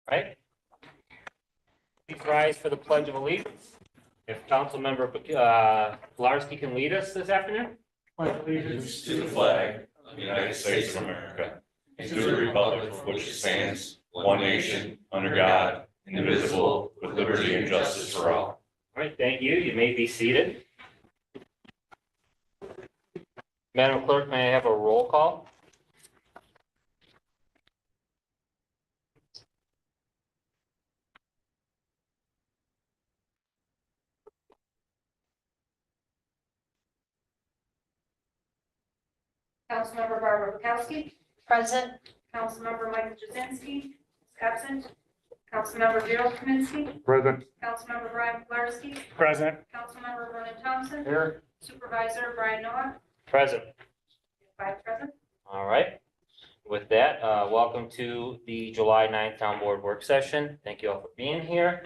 Right? Please rise for the Pledge of Allegiance. If Councilmember Pilarski can lead us this afternoon. Pledge allegiance to the flag of the United States of America and to the republic for which it stands, one nation, under God, indivisible, with liberty and justice for all. All right, thank you. You may be seated. Madam Clerk, may I have a roll call? Councilmember Barbara Bukowski. Present. Councilmember Michael Jazinski. Absent. Councilmember Vero Kaminsky. Present. Councilmember Brian Pilarski. Present. Councilmember Vernon Thompson. Here. Supervisor Brian Noah. Present. 5 present. All right. With that, welcome to the July 9th Town Board Work Session. Thank you all for being here.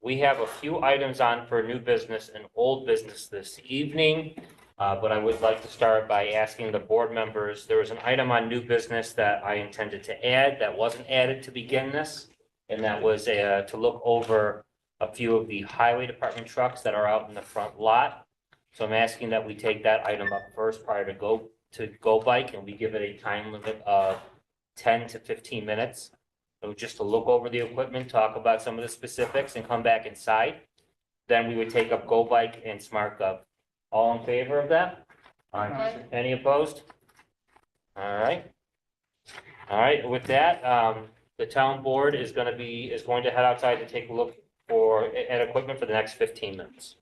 We have a few items on for new business and old business this evening. But I would like to start by asking the board members, there was an item on new business that I intended to add that wasn't added to begin this. And that was to look over a few of the highway department trucks that are out in the front lot. So I'm asking that we take that item up first prior to GObike, and we give it a time limit of 10 to 15 minutes. So just to look over the equipment, talk about some of the specifics and come back inside. Then we would take up GObike and SmartGov. All in favor of that? Aye. Any opposed? All right. All right, with that, the town board is going to head outside to take a look at equipment for the next 15 minutes.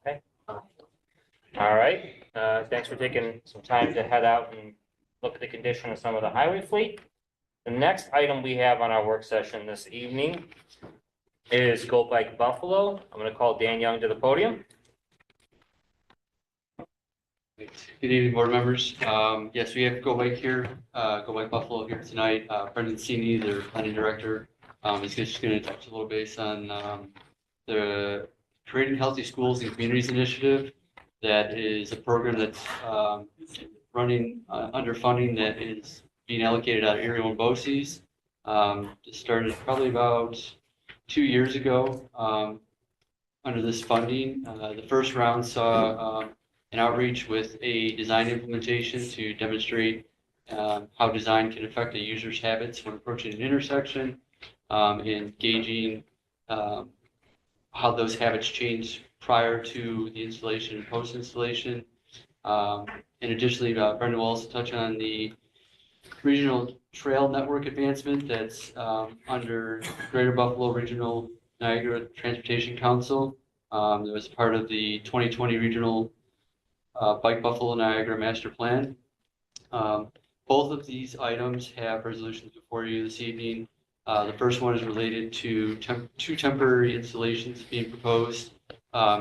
Okay. All right, thanks for taking some time to head out and look at the condition of some of the highway fleet. The next item we have on our work session this evening is GObike Buffalo. I'm gonna call Dan Young to the podium. Good evening, board members. Yes, we have GObike here, GObike Buffalo here tonight. Brendan Sini, their planning director, is just going to touch a little base on the Creating Healthy Schools and Communities initiative. That is a program that's running under funding that is being allocated out of Area 1 BOCES. It started probably about 2 years ago under this funding. The first round saw an outreach with a design implementation to demonstrate how design can affect a user's habits when approaching an intersection, and gauging how those habits change prior to the installation and post-installation. And additionally, Brendan will also touch on the regional trail network advancement that's under Greater Buffalo Regional Niagara Transportation Council. That was part of the 2020 Regional Bike Buffalo Niagara Master Plan. Both of these items have resolutions before you this evening. The first one is related to two temporary installations being proposed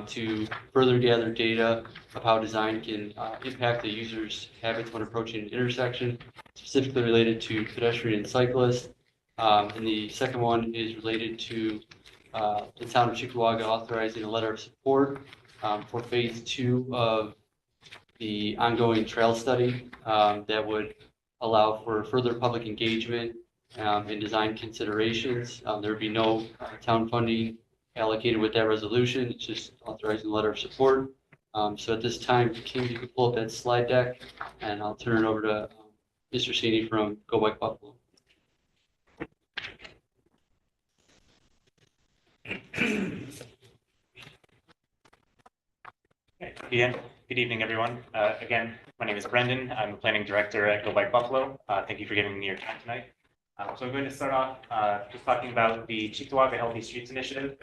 to further gather data of how design can impact the user's habits when approaching an intersection, specifically related to pedestrian and cyclists. And the second one is related to the town of Chickawaga authorizing a letter of support for phase 2 of the ongoing trail study that would allow for further public engagement and design considerations. There would be no town funding allocated with that resolution. It's just authorizing a letter of support. So at this time, Kim, you can pull up that slide deck, and I'll turn it over to Mr. Sini from GObike Buffalo. Good evening, everyone. Again, my name is Brendan. I'm the planning director at GObike Buffalo. Thank you for giving me your time tonight. So I'm going to start off just talking about the Chickawaga Healthy Streets Initiative.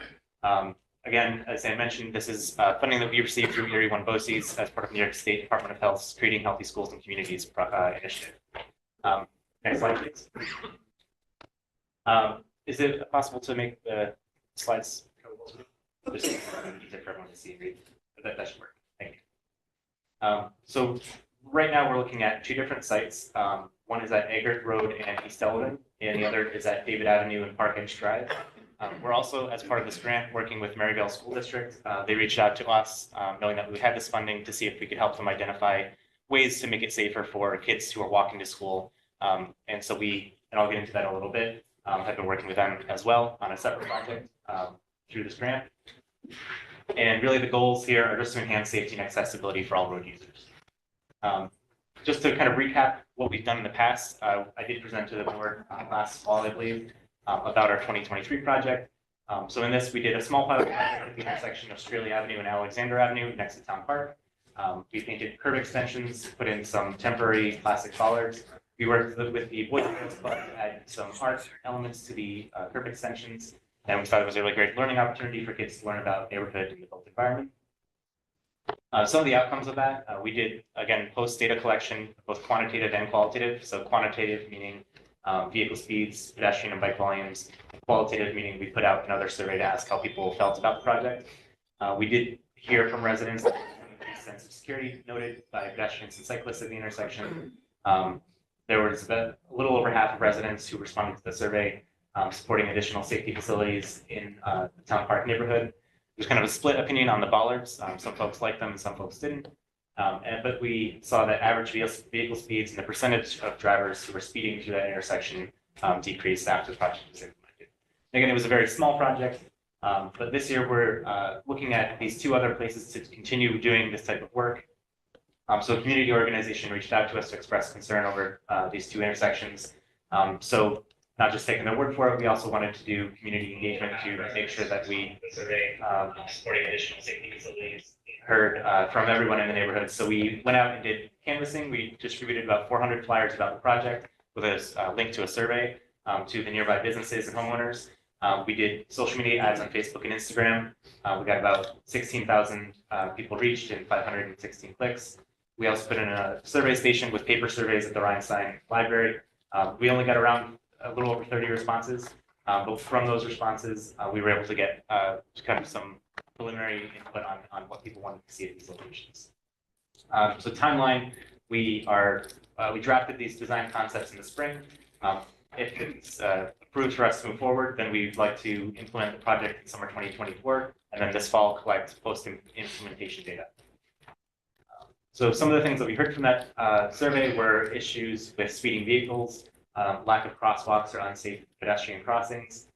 Again, as I mentioned, this is funding that we received through Area 1 BOCES as part of New York State Department of Health's Creating Healthy Schools and Communities initiative. Next slide, please. Is it possible to make the slides just easier for everyone to see and read? That should work. Thank you. So right now we're looking at 2 different sites. One is at Eggert Road and East Elwood, and the other is at David Avenue and Park Edge Drive. We're also, as part of this grant, working with Maryvale School District. They reached out to us, knowing that we had this funding, to see if we could help them identify ways to make it safer for kids who are walking to school. And so we, and I'll get into that in a little bit, have been working with them as well on a separate project through this grant. And really the goals here are just to enhance safety and accessibility for all road users. Just to kind of recap what we've done in the past, I did present to the board last fall, I believe, about our 2023 project. So in this, we did a small pilot project at the intersection of Straley Avenue and Alexander Avenue next to Town Park. We painted curb extensions, put in some temporary plastic bollards. We worked with the Boys and Girls Club to add some art elements to the curb extensions. And we thought it was a really great learning opportunity for kids to learn about neighborhood and the built environment. Some of the outcomes of that, we did, again, post data collection, both quantitative and qualitative. So quantitative meaning vehicle speeds, pedestrian and bike volumes. Qualitative meaning we put out another survey to ask how people felt about the project. We did hear from residents that a sense of security noted by pedestrians and cyclists at the intersection. There was a little over half of residents who responded to the survey supporting additional safety facilities in the Town Park neighborhood. There's kind of a split opinion on the bollards. Some folks liked them and some folks didn't. But we saw that average vehicle speeds and the percentage of drivers who were speeding through that intersection decreased after the project was implemented. Again, it was a very small project, but this year we're looking at these 2 other places to continue doing this type of work. So a community organization reached out to us to express concern over these 2 intersections. So not just taking their word for it, we also wanted to do community engagement to make sure that we supporting additional safety facilities heard from everyone in the neighborhood. So we went out and did canvassing. We distributed about 400 flyers about the project with a link to a survey to the nearby businesses and homeowners. We did social media ads on Facebook and Instagram. We got about 16,000 people reached and 516 clicks. We also put in a survey station with paper surveys at the Rhinestein Library. We only got around a little over 30 responses, but from those responses, we were able to get kind of some preliminary input on what people wanted to see at these locations. So timeline, we drafted these design concepts in the spring. If it's approved for us to move forward, then we'd like to implement the project in summer 2024, and then this fall collect post-implementation data. So some of the things that we heard from that survey were issues with speeding vehicles, lack of crosswalks or unsafe pedestrian crossings,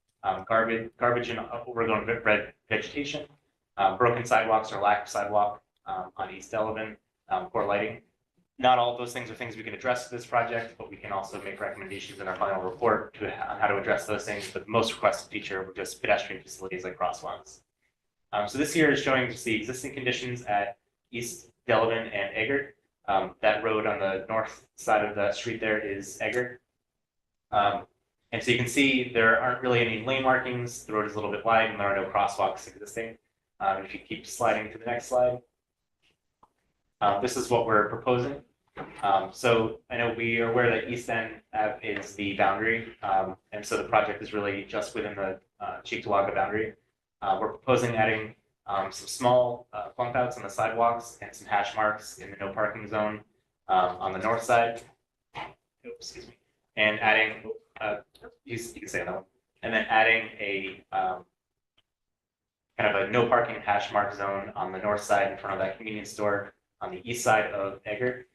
garbage and overgrown red vegetation, broken sidewalks or lack of sidewalk on East Delavan, poor lighting. Not all of those things are things we can address with this project, but we can also make recommendations in our final report on how to address those things. But the most requested feature were just pedestrian facilities like crosswalks. So this here is showing just the existing conditions at East Delavan and Eggert. That road on the north side of the street there is Eggert. And so you can see there aren't really any lane markings. The road is a little bit wide and there are no crosswalks existing. If you keep sliding to the next slide, this is what we're proposing. So I know we are aware that East End Ave is the boundary, and so the project is really just within the Cheektowaga boundary. We're proposing adding some small bump outs on the sidewalks and some hash marks in the no parking zone on the north side. Oops, excuse me. And adding, you can say that one. And then adding a kind of a no parking hash mark zone on the north side in front of that convenience store on the east side of Eggert.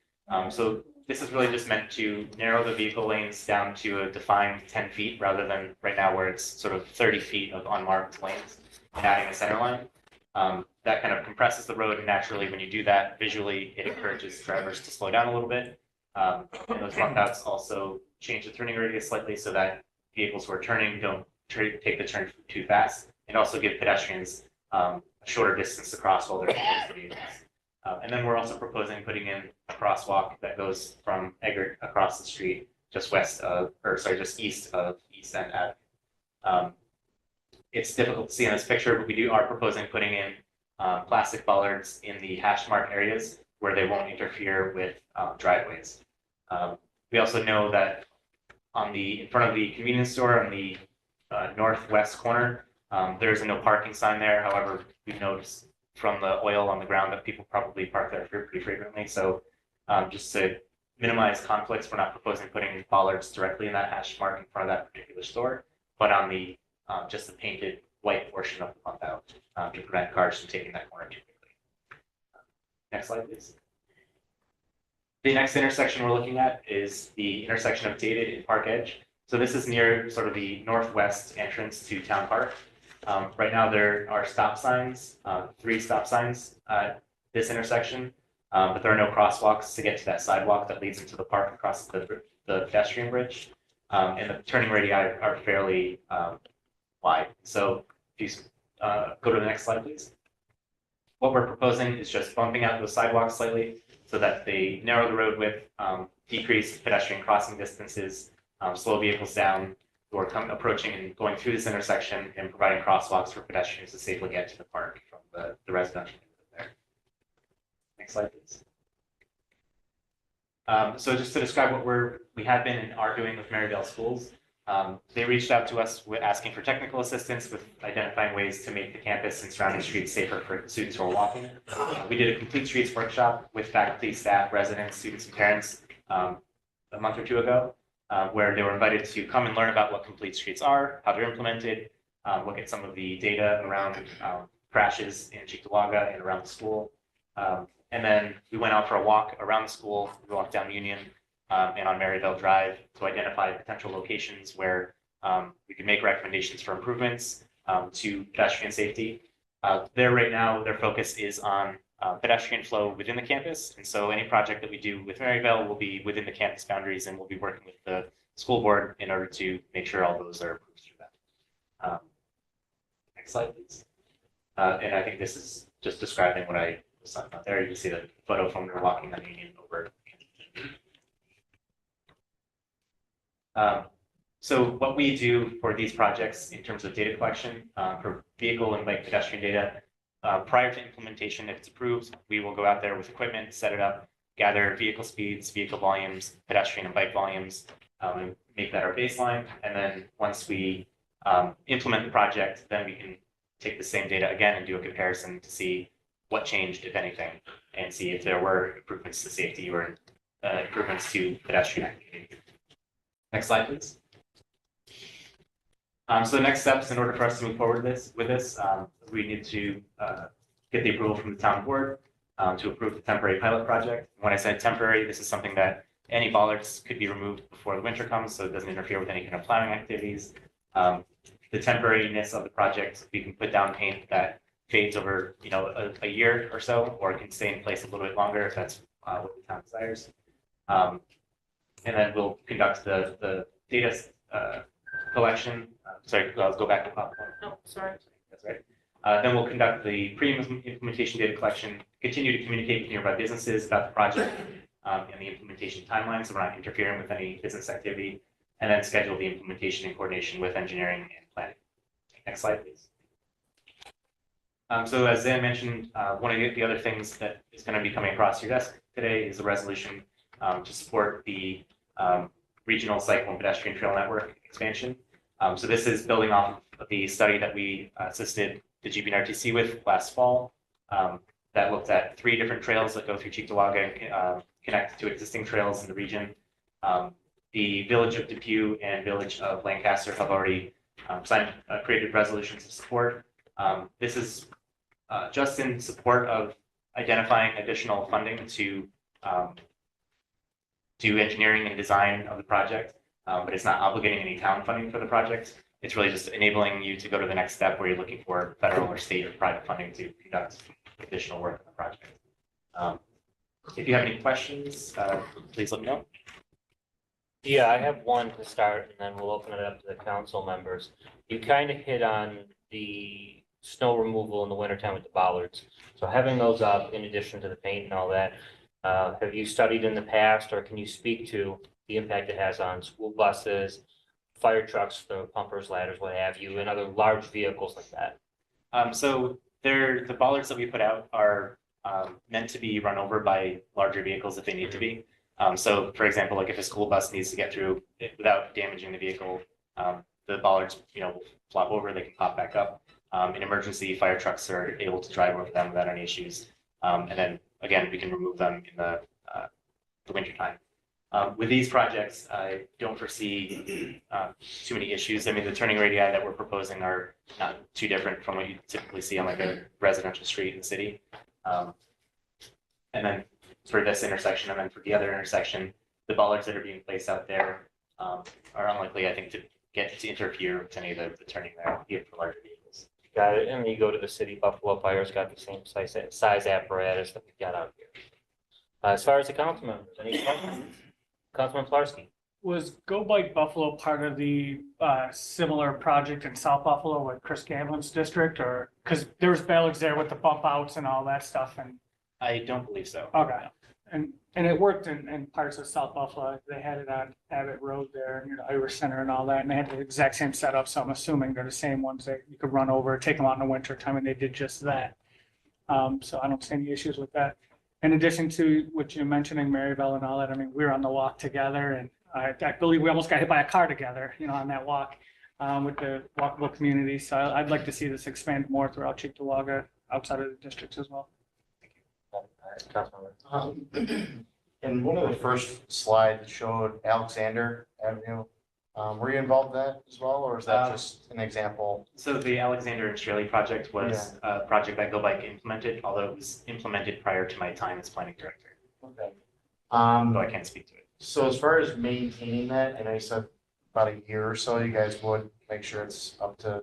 So this is really just meant to narrow the vehicle lanes down to a defined 10 feet rather than right now where it's sort of 30 feet of unmarked lanes and adding a center line. That kind of compresses the road, and naturally when you do that visually, it encourages drivers to slow down a little bit. And those bump outs also change the turning radius slightly so that vehicles who are turning don't take the turn too fast, and also give pedestrians a shorter distance to cross while they're towards the vehicles. And then we're also proposing putting in a crosswalk that goes from Eggert across the street, just east of East End Ave. It's difficult to see in this picture, but we are proposing putting in plastic bollards in the hash mark areas where they won't interfere with driveways. We also know that in front of the convenience store on the northwest corner, there's a no parking sign there. However, we've noticed from the oil on the ground that people probably park there pretty frequently. So just to minimize conflicts, we're not proposing putting bollards directly in that hash mark in front of that particular store, but on the just the painted white portion of the bump out to prevent cars from taking that corner too quickly. Next slide, please. The next intersection we're looking at is the intersection of David and Park Edge. So this is near sort of the northwest entrance to Town Park. Right now there are stop signs, 3 stop signs at this intersection, but there are no crosswalks to get to that sidewalk that leads into the park across the pedestrian bridge. And the turning radii are fairly wide. So if you go to the next slide, please. What we're proposing is just bumping out those sidewalks slightly so that they narrow the road width, decrease pedestrian crossing distances, slow vehicles down who are approaching and going through this intersection, and providing crosswalks for pedestrians to safely get to the park from the residential neighborhood there. Next slide, please. So just to describe what we have been and are doing with Maryvale Schools, they reached out to us with asking for technical assistance with identifying ways to make the campus and surrounding streets safer for students who are walking. We did a complete streets workshop with faculty, staff, residents, students, and parents a month or 2 ago, where they were invited to come and learn about what complete streets are, how they're implemented, look at some of the data around crashes in Cheektowaga and around the school. And then we went out for a walk around the school. We walked down Union and on Maryvale Drive to identify potential locations where we can make recommendations for improvements to pedestrian safety. Right now, their focus is on pedestrian flow within the campus. And so any project that we do with Maryvale will be within the campus boundaries, and we'll be working with the school board in order to make sure all those are approved through that. Next slide, please. And I think this is just describing what I was talking about there. You can see the photo from when we're walking on Union over. So what we do for these projects in terms of data collection for vehicle and bike pedestrian data, prior to implementation, if it's approved, we will go out there with equipment, set it up, gather vehicle speeds, vehicle volumes, pedestrian and bike volumes, and make that our baseline. And then once we implement the project, then we can take the same data again and do a comparison to see what changed, if anything, and see if there were improvements to safety or improvements to pedestrian activity. Next slide, please. So the next steps in order for us to move forward with this, we need to get the approval from the town board to approve the temporary pilot project. When I said temporary, this is something that any bollards could be removed before the winter comes, so it doesn't interfere with any kind of plowing activities. The temporariness of the project, we can put down paint that fades over, a year or so, or it can stay in place a little bit longer if that's what the town desires. And then we'll conduct the data collection. Sorry, I'll go back to PowerPoint. No, sorry. That's right. Then we'll conduct the pre-implementation data collection, continue to communicate with nearby businesses about the project and the implementation timeline, so we're not interfering with any business activity, and then schedule the implementation in coordination with engineering and planning. Next slide, please. So as Zan mentioned, one of the other things that is going to be coming across your desk today is a resolution to support the regional cycle and pedestrian trail network expansion. So this is building off of the study that we assisted the GBNRTC with last fall that looked at 3 different trails that go through Cheektowaga and connect to existing trails in the region. The Village of Depew and Village of Lancaster have already created resolutions of support. This is just in support of identifying additional funding to do engineering and design of the project, but it's not obligating any town funding for the project. It's really just enabling you to go to the next step where you're looking for federal or state or private funding to conduct additional work on the project. If you have any questions, please let me know. Yeah, I have one to start, and then we'll open it up to the council members. You kind of hit on the snow removal in the wintertime with the bollards. So having those up in addition to the paint and all that, have you studied in the past, or can you speak to the impact it has on school buses, fire trucks, the pumpers, ladders, what have you, and other large vehicles like that? So the bollards that we put out are meant to be run over by larger vehicles if they need to be. So for example, like if a school bus needs to get through it without damaging the vehicle, the bollards, will flop over, they can pop back up. In emergency, fire trucks are able to drive over them without any issues. And then again, we can remove them in the winter time. With these projects, I don't foresee too many issues. I mean, the turning radii that we're proposing are not too different from what you typically see on like a residential street in the city. And then for this intersection, and then for the other intersection, the bollards that are being placed out there are unlikely, I think, to interfere with any of the turning there, even for larger vehicles. Got it. And you go to the city, Buffalo Fire's got the same size apparatus that we've got out here. As far as the council members, any questions? Councilman Plarski. Was GObike Buffalo part of the similar project in South Buffalo with Chris Gamlin's district, or because there was ballards there with the bump outs and all that stuff? And I don't believe so. okay, and it worked in parts of South Buffalo. They had it on Abbott Road there, Irish Center and all that, and they had the exact same setup. So I'm assuming they're the same ones that you could run over, take them out in the winter time, and they did just that. So I don't see any issues with that. In addition to what you're mentioning, Maryville and all that, I mean, we were on the walk together, and I believe we almost got hit by a car together, on that walk with the walkable community. So I'd like to see this expand more throughout Cheektowaga, outside of the districts as well. In one of the first slides, it showed Alexander Avenue. Were you involved in that as well, or is that just an example? So the Alexander and Shirley project was a project that GObike implemented, although it was implemented prior to my time as planning director. Okay. Though I can't speak to it. So as far as maintaining that, and I said about a year or so, you guys would make sure it's up to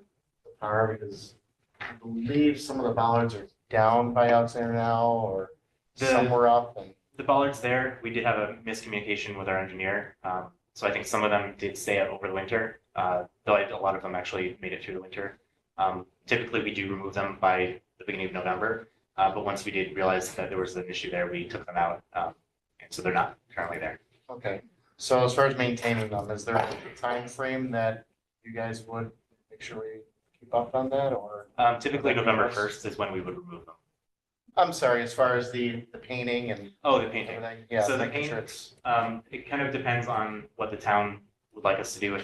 par, because I believe some of the bollards are down by Alexander now, or somewhere up. And the bollards there, we did have a miscommunication with our engineer. So I think some of them did stay out over the winter, though a lot of them actually made it through the winter. Typically, we do remove them by the beginning of November, but once we did realize that there was an issue there, we took them out, and so they're not currently there. okay, So as far as maintaining them, is there a time frame that you guys would make sure we keep up on that, or? Typically November 1st is when we would remove them. I'm sorry, as far as the painting and Oh, the painting. everything, yeah, So the making sure paint- it's, It kind of depends on what the town would like us to do.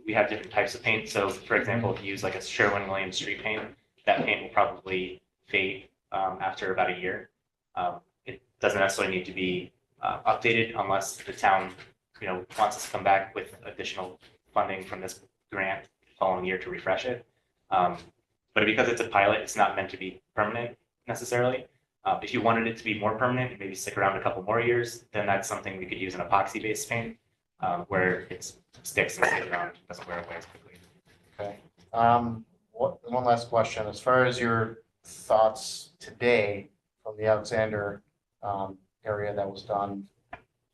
We have different types of paint. So for example, if you use like a Sherwin-Williams street paint, that paint will probably fade after about a year. It doesn't necessarily need to be updated unless the town, wants us to come back with additional funding from this grant the following year to refresh it. But because it's a pilot, it's not meant to be permanent necessarily. If you wanted it to be more permanent and maybe stick around a couple more years, then that's something we could use an epoxy-based paint, where it sticks and stays around, doesn't wear away as quickly. okay. One last question, as far as your thoughts today from the Alexander, area that was done,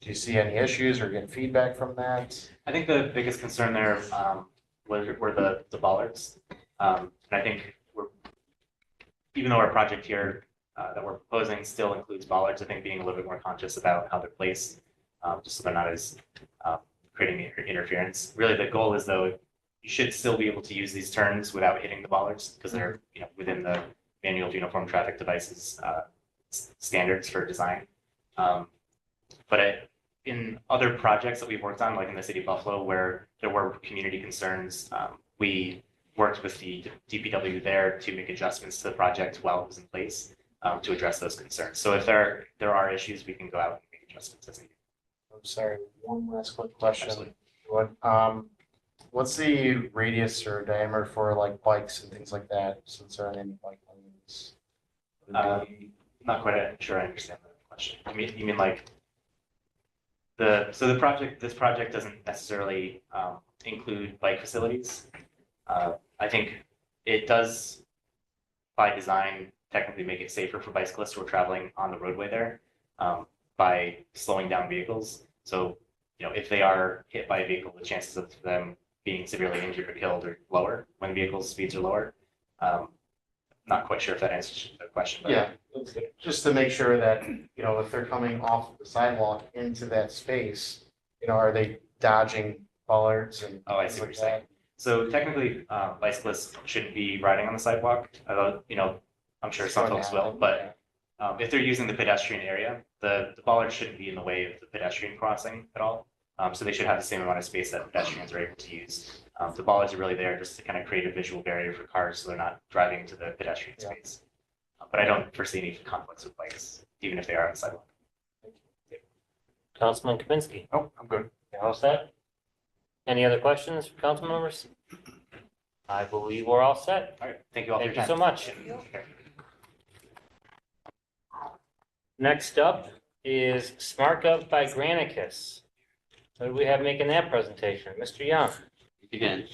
do you see any issues or get feedback from that? I think the biggest concern there were the bollards. And I think even though our project here that we're proposing still includes bollards, I think being a little bit more conscious about how they're placed, just so they're not as creating interference. Really, the goal is though, you should still be able to use these turns without hitting the bollards because they're within the manual uniform traffic devices standards for design. But in other projects that we've worked on, like in the city of Buffalo, where there were community concerns, we worked with the DPW there to make adjustments to the project while it was in place to address those concerns. So if there are issues, we can go out and make adjustments as needed. I'm sorry, one last quick question. Absolutely. What's the radius or diameter for like bikes and things like that, since there aren't any bike lanes? Not quite sure I understand the question. You mean like this project doesn't necessarily include bike facilities. I think it does by design technically make it safer for bicyclists who are traveling on the roadway there by slowing down vehicles. So, if they are hit by a vehicle, the chances of them being severely injured or killed are lower when vehicle speeds are lower. Not quite sure if that answers the question. But Yeah, just to make sure that, if they're coming off of the sidewalk into that space, are they dodging bollards and Oh, I things see what like you're saying. that? So technically, bicyclists shouldn't be riding on the sidewalk, although, I'm sure some folks will, but if they're using the pedestrian area, the bollard shouldn't be in the way of the pedestrian crossing at all. So they should have the same amount of space that pedestrians are able to use. The bollards are really there just to kind of create a visual barrier for cars so they're not driving into the pedestrian Yeah. space. But I don't foresee any conflicts with bikes, even if they are on the sidewalk. Councilman Kapinski, Oh, I'm good. you all set? Any other questions for council members? I believe we're all set. All right, thank you all for your Thank time. you so much. Next up is SmartGov by Granicus. Who do we have making that presentation? Mr. Young. Again.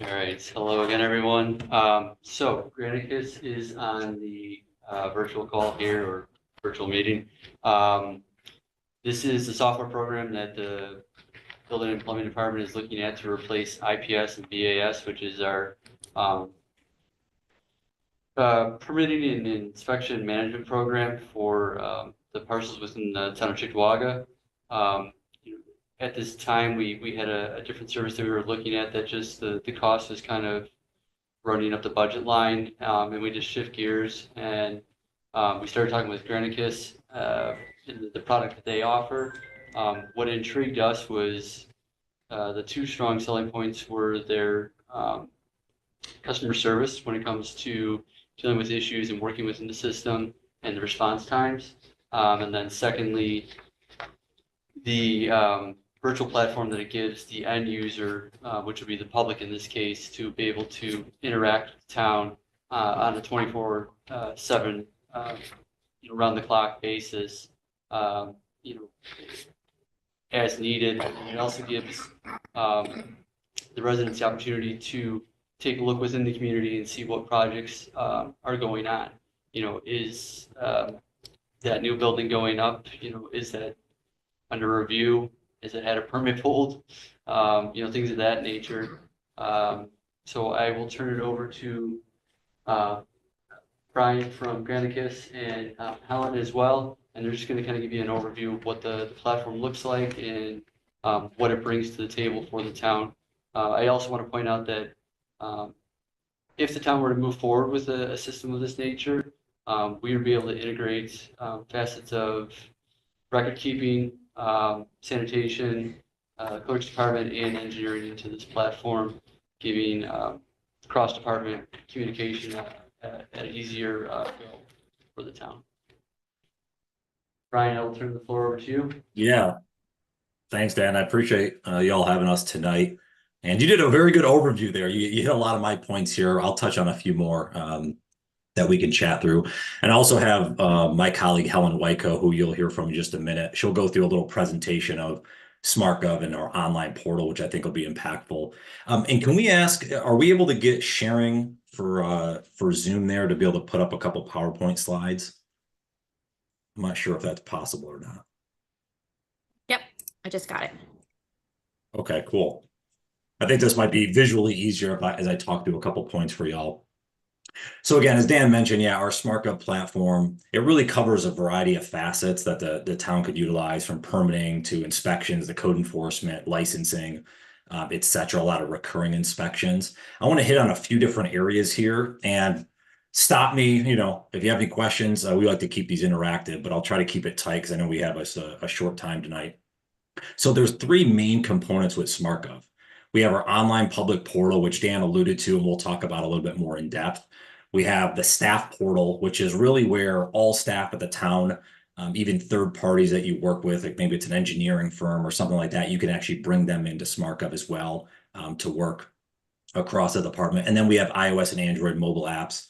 All right, hello again, everyone. So Granicus is on the virtual call here or virtual meeting. This is the software program that the Building and Plumbing Department is looking at to replace IPS and BAS, which is our permitting and inspection management program for the parcels within the town of Cheektowaga. At this time, we had a different service that we were looking at that just the cost was kind of running up the budget line, and we just shift gears and we started talking with Granicus and the product that they offer. What intrigued us was the two strong selling points were their customer service when it comes to dealing with issues and working within the system and the response times. And then secondly, the virtual platform that it gives the end user, which would be the public in this case, to be able to interact with the town on a 24/7, around the clock basis, as needed. And it also gives the residents the opportunity to take a look within the community and see what projects are going on. Is that new building going up? Is that under review? Is it had a permit pulled? Things of that nature. So I will turn it over to Brian from Granicus and Helen as well. And they're just going to kind of give you an overview of what the platform looks like and what it brings to the table for the town. I also want to point out that if the town were to move forward with a system of this nature, we would be able to integrate facets of record keeping, sanitation, clerk's department, and engineering into this platform, giving cross-department communication at an easier go for the town. Brian, I will turn the floor over to you. Yeah. Thanks, Dan. I appreciate y'all having us tonight. And you did a very good overview there. You hit a lot of my points here. I'll touch on a few more that we can chat through. And I also have my colleague, Helen Wyko, who you'll hear from in just a minute. She'll go through a little presentation of SmartGov and our online portal, which I think will be impactful. And can we ask, are we able to get sharing for Zoom there to be able to put up a couple PowerPoint slides? I'm not sure if that's possible or not. Yep, I just got it. Okay, cool. I think this might be visually easier as I talk through a couple points for y'all. So again, as Dan mentioned, yeah, our SmartGov platform, it really covers a variety of facets that the town could utilize, from permitting to inspections, the code enforcement, licensing, et cetera, a lot of recurring inspections. I want to hit on a few different areas here, and stop me, if you have any questions. We like to keep these interactive, but I'll try to keep it tight because I know we have a short time tonight. So there's three main components with SmartGov. We have our online public portal, which Dan alluded to, and we'll talk about a little bit more in depth. We have the staff portal, which is really where all staff at the town, even third parties that you work with, like maybe it's an engineering firm or something like that, you can actually bring them into SmartGov as well to work across the department. And then we have iOS and Android mobile apps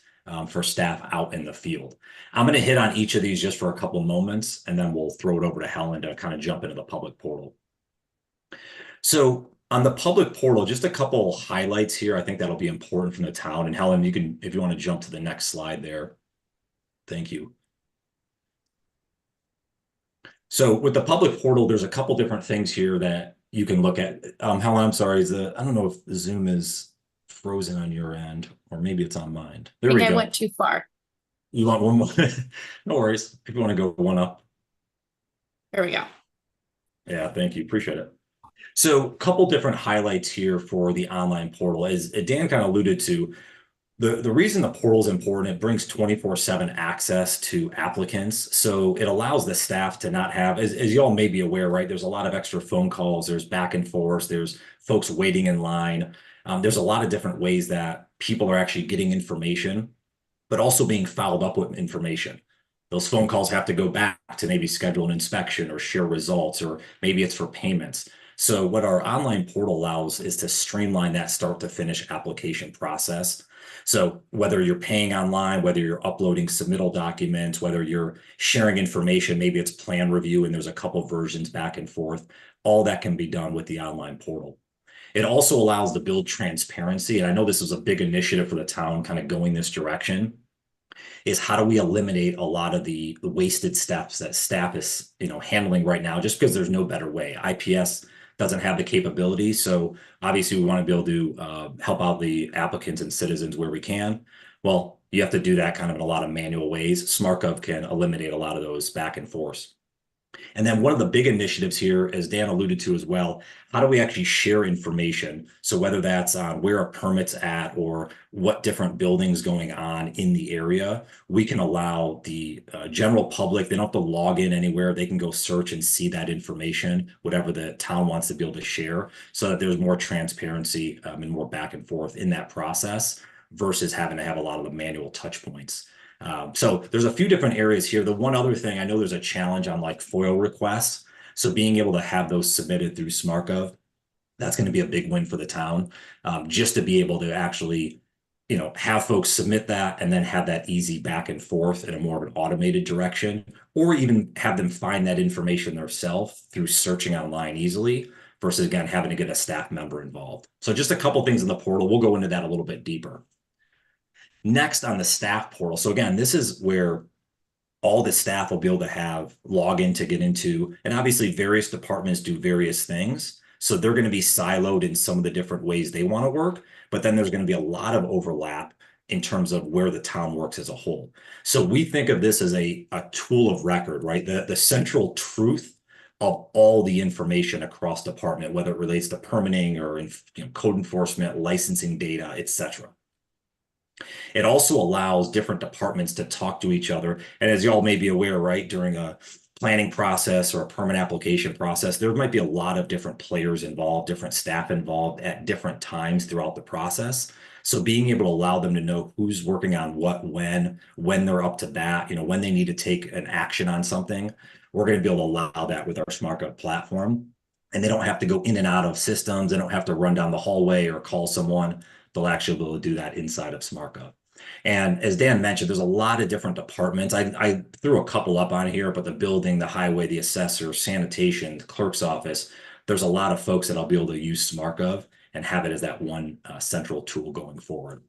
for staff out in the field. I'm going to hit on each of these just for a couple moments, and then we'll throw it over to Helen to kind of jump into the public portal. So on the public portal, just a couple highlights here. I think that'll be important from the town. And Helen, you can, if you want to jump to the next slide there. Thank you. So with the public portal, there's a couple different things here that you can look at. Helen, I'm sorry, I don't know if the Zoom is frozen on your end, or maybe it's on mine. There we go. I went too far. You want one more? No worries. If you want to go one up. There we go. Yeah, thank you. Appreciate it. So a couple different highlights here for the online portal. As Dan kind of alluded to, the reason the portal is important, it brings 24/7 access to applicants. So it allows the staff to not have, as you all may be aware, right, there's a lot of extra phone calls, there's back and forth, there's folks waiting in line. There's a lot of different ways that people are actually getting information, but also being followed up with information. Those phone calls have to go back to maybe schedule an inspection or share results, or maybe it's for payments. So what our online portal allows is to streamline that start to finish application process. So whether you're paying online, whether you're uploading submittal documents, whether you're sharing information, maybe it's plan review and there's a couple versions back and forth, all that can be done with the online portal. It also allows to build transparency. And I know this is a big initiative for the town kind of going this direction, is how do we eliminate a lot of the wasted steps that staff is handling right now, just because there's no better way. IPS doesn't have the capability. So obviously we want to be able to help out the applicants and citizens where we can. Well, you have to do that kind of in a lot of manual ways. SmartGov can eliminate a lot of those back and forth. And then one of the big initiatives here, as Dan alluded to as well, how do we actually share information? So whether that's on where a permit's at or what different buildings going on in the area, we can allow the general public, they don't have to log in anywhere. They can go search and see that information, whatever the town wants to be able to share, so that there's more transparency and more back and forth in that process versus having to have a lot of the manual touch points. So there's a few different areas here. The one other thing, I know there's a challenge on like FOIL requests. So being able to have those submitted through SmartGov, that's going to be a big win for the town, just to be able to actually, have folks submit that and then have that easy back and forth in a more of an automated direction, or even have them find that information themselves through searching online easily versus, again, having to get a staff member involved. So just a couple things in the portal. We'll go into that a little bit deeper. Next, on the staff portal. So again, this is where all the staff will be able to have login to get into, and obviously various departments do various things. So they're going to be siloed in some of the different ways they want to work, but then there's going to be a lot of overlap in terms of where the town works as a whole. So we think of this as a tool of record, right? The central truth of all the information across department, whether it relates to permitting or code enforcement, licensing data, etc. It also allows different departments to talk to each other. And as y'all may be aware, right, during a planning process or a permit application process, there might be a lot of different players involved, different staff involved at different times throughout the process. So being able to allow them to know who's working on what, when they're up to bat, when they need to take an action on something, we're going to be able to allow that with our SmartGov platform. And they don't have to go in and out of systems. They don't have to run down the hallway or call someone. They'll actually be able to do that inside of SmartGov. And as Dan mentioned, there's a lot of different departments. I threw a couple up on here, but the building, the highway, the assessor, sanitation, the clerk's office, there's a lot of folks that I'll be able to use SmartGov and have it as that one central tool going forward.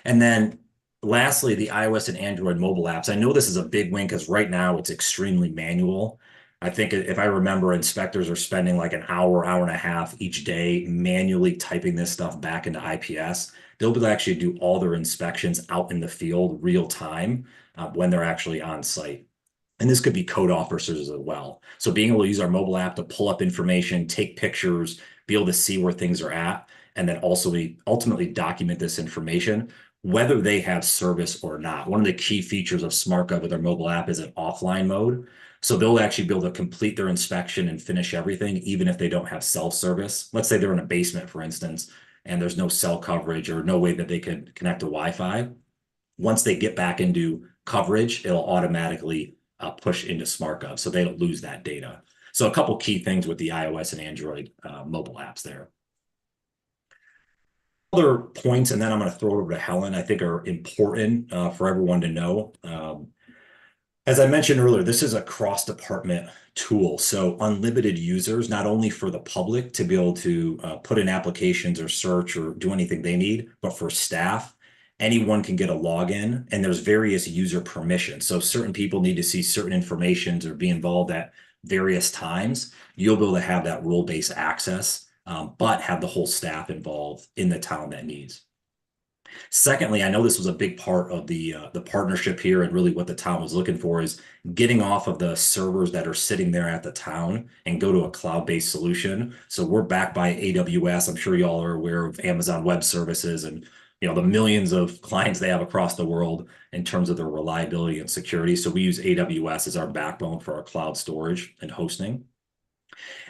And then lastly, the iOS and Android mobile apps. I know this is a big win because right now it's extremely manual. I think if I remember, inspectors are spending like an hour, hour and a half each day manually typing this stuff back into IPS. They'll be able to actually do all their inspections out in the field real time when they're actually on site. And this could be code officers as well. So being able to use our mobile app to pull up information, take pictures, be able to see where things are at, and then also ultimately document this information, whether they have service or not. One of the key features of SmartGov with our mobile app is an offline mode. So they'll actually be able to complete their inspection and finish everything, even if they don't have cell service. Let's say they're in a basement, for instance, and there's no cell coverage or no way that they can connect to Wi-Fi. Once they get back into coverage, it'll automatically push into SmartGov, so they don't lose that data. So a couple key things with the iOS and Android mobile apps there. Other points, and then I'm going to throw it over to Helen, I think are important for everyone to know. As I mentioned earlier, this is a cross-department tool. So unlimited users, not only for the public to be able to put in applications or search or do anything they need, but for staff, anyone can get a login, and there's various user permissions. So certain people need to see certain information or be involved at various times. You'll be able to have that role-based access, but have the whole staff involved in the town that needs. Secondly, I know this was a big part of the partnership here, and really what the town was looking for is getting off of the servers that are sitting there at the town and go to a cloud-based solution. So we're backed by AWS. I'm sure y'all are aware of Amazon Web Services and the millions of clients they have across the world in terms of their reliability and security. So we use AWS as our backbone for our cloud storage and hosting.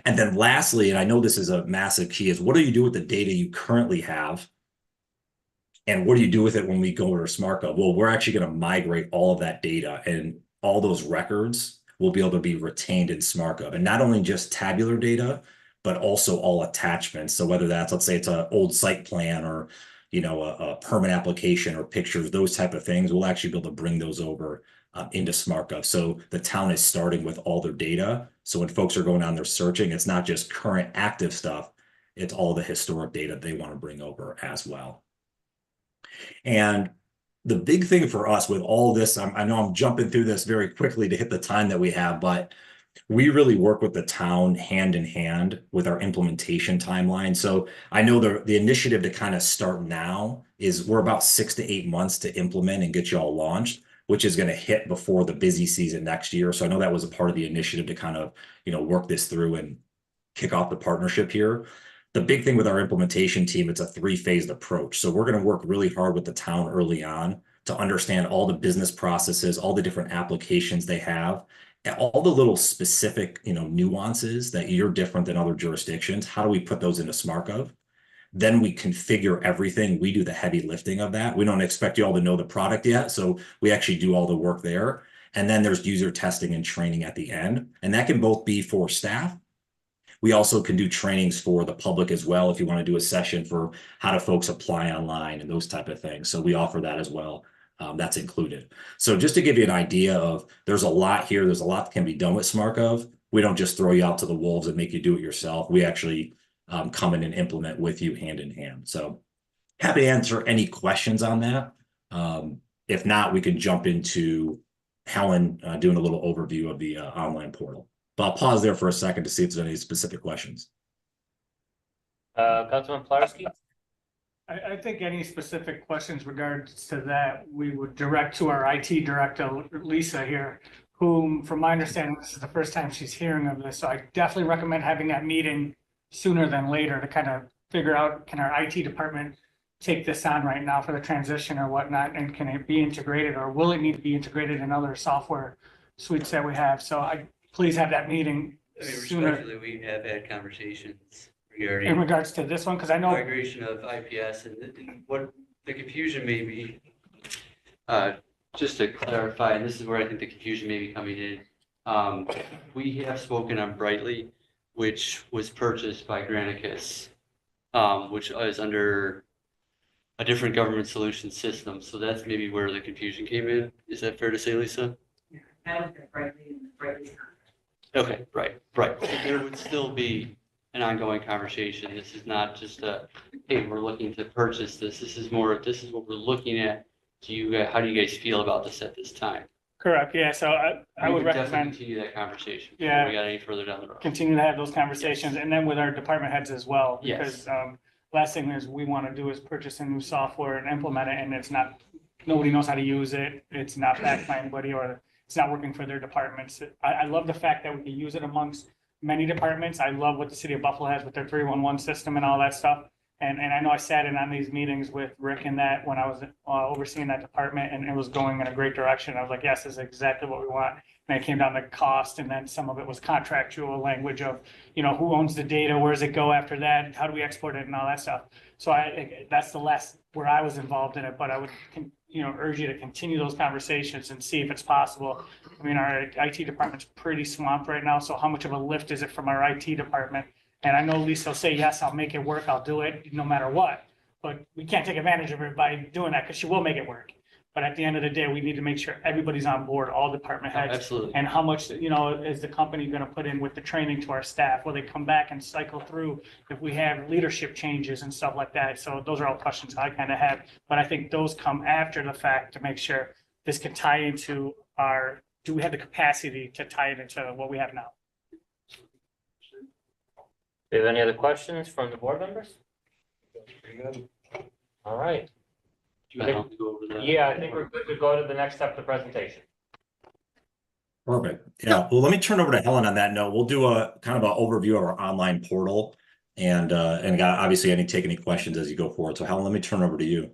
And then lastly, and I know this is a massive key, is what do you do with the data you currently have? And what do you do with it when we go to SmartGov? Well, we're actually going to migrate all of that data, and all those records will be able to be retained in SmartGov. And not only just tabular data, but also all attachments. So whether that's, let's say it's an old site plan or a permit application or pictures, those type of things, we'll actually be able to bring those over into SmartGov. So the town is starting with all their data. So when folks are going on there searching, it's not just current active stuff, it's all the historic data they want to bring over as well. And the big thing for us with all this, I know I'm jumping through this very quickly to hit the time that we have, but we really work with the town hand in hand with our implementation timeline. So I know the initiative to kind of start now is we're about 6 to 8 months to implement and get you all launched, which is going to hit before the busy season next year. So I know that was a part of the initiative to kind of, work this through and kick off the partnership here. The big thing with our implementation team, it's a 3-phased approach. So we're going to work really hard with the town early on to understand all the business processes, all the different applications they have, and all the little specific, nuances that you're different than other jurisdictions. How do we put those into SmartGov? Then we configure everything. We do the heavy lifting of that. We don't expect you all to know the product yet. So we actually do all the work there. And then there's user testing and training at the end. And that can both be for staff. We also can do trainings for the public as well, if you want to do a session for how do folks apply online and those type of things. So we offer that as well. That's included. So just to give you an idea of, there's a lot here. There's a lot that can be done with SmartGov. We don't just throw you out to the wolves and make you do it yourself. We actually come in and implement with you hand in hand. So happy to answer any questions on that. If not, we can jump into Helen doing a little overview of the online portal. But I'll pause there for a second to see if there's any specific questions. Councilman Plarski? I think any specific questions regards to that, we would direct to our IT director, Lisa here, whom, from my understanding, this is the first time she's hearing of this. So I definitely recommend having that meeting sooner than later to kind of figure out, can our IT department take this on right now for the transition or whatnot? And can it be integrated, or will it need to be integrated in other software suites that we have? So please have that meeting I mean, sooner respectfully, we have had conversations in regarding regards to this one, because I know, migration of IPS and what the confusion may be. Just to clarify, and this is where I think the confusion may be coming in. We have spoken on Brightly, which was purchased by Granicus, which is under a different government solution system. So that's maybe where the confusion came in. Is that fair to say, Lisa? Okay, right. So there would still be an ongoing conversation. This is not just hey, we're looking to purchase this. This is what we're looking at. How do you guys feel about this at this time? correct, yeah, so I We would definitely recommend continue that conversation. Yeah. Before we got any further down the road. continue to have those conversations, and then with our department heads as well. Yes. Because last thing is we want to do is purchase a new software and implement it, and it's not, nobody knows how to use it. It's not backed by anybody, or it's not working for their departments. I love the fact that we can use it amongst many departments. I love what the city of Buffalo has with their 311 system and all that stuff. And I know I sat in on these meetings with Rick and that when I was overseeing that department, and it was going in a great direction. I was like, yes, this is exactly what we want. And it came down to cost, and then some of it was contractual language of, who owns the data, where does it go after that, how do we export it, and all that stuff. So that's the last where I was involved in it, but I would, urge you to continue those conversations and see if it's possible. I mean, our IT department's pretty swamped right now, so how much of a lift is it from our IT department? And I know Lisa will say, yes, I'll make it work, I'll do it, no matter what. But we can't take advantage of her by doing that, because she will make it work. But at the end of the day, we need to make sure everybody's on board, all department heads. Absolutely. And how much, is the company going to put in with the training to our staff? Will they come back and cycle through if we have leadership changes and stuff like that? So those are all questions I kind of have. But I think those come after the fact to make sure this can tie into do we have the capacity to tie it into what we have now? Do you have any other questions from the board members? All right. Do you want to go over that? Yeah, I think we're good to go to the next step of the presentation. Perfect. Yeah. Well, let me turn over to Helen on that note. We'll do a kind of an overview of our online portal, and obviously I need to take any questions as you go forward. So Helen, let me turn over to you.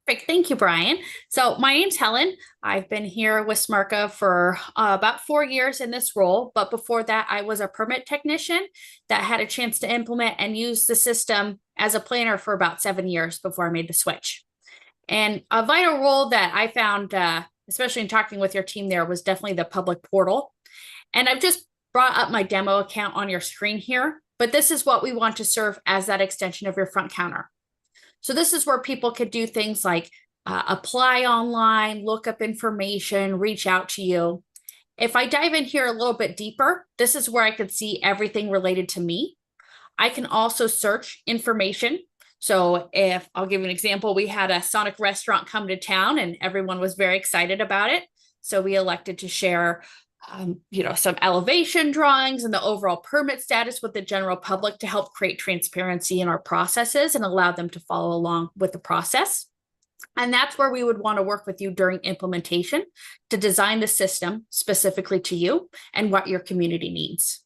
Perfect. Thank you, Brian. So my name's Helen. I've been here with SmartGov for about 4 years in this role. But before that, I was a permit technician that had a chance to implement and use the system as a planner for about 7 years before I made the switch. And a vital role that I found, especially in talking with your team there, was definitely the public portal. And I've just brought up my demo account on your screen here, but this is what we want to serve as that extension of your front counter. So this is where people could do things like apply online, look up information, reach out to you. If I dive in here a little bit deeper, this is where I could see everything related to me. I can also search information. So if I'll give you an example, we had a Sonic restaurant come to town and everyone was very excited about it. So we elected to share some elevation drawings and the overall permit status with the general public to help create transparency in our processes and allow them to follow along with the process. And that's where we would want to work with you during implementation to design the system specifically to you and what your community needs.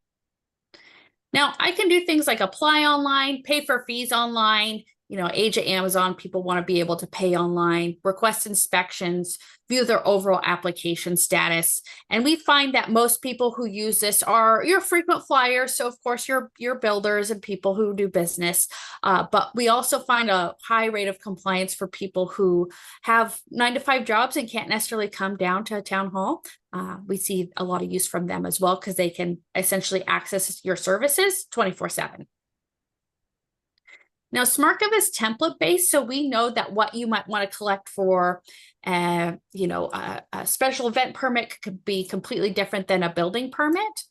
Now, I can do things like apply online, pay for fees online. Age of Amazon, people want to be able to pay online, request inspections, view their overall application status. And we find that most people who use this are your frequent flyers. So of course, your builders and people who do business. But we also find a high rate of compliance for people who have 9-to-5 jobs and can't necessarily come down to a town hall. We see a lot of use from them as well, because they can essentially access your services 24/7. Now, SmartGov is template-based, so we know that what you might want to collect for, a special event permit could be completely different than a building permit.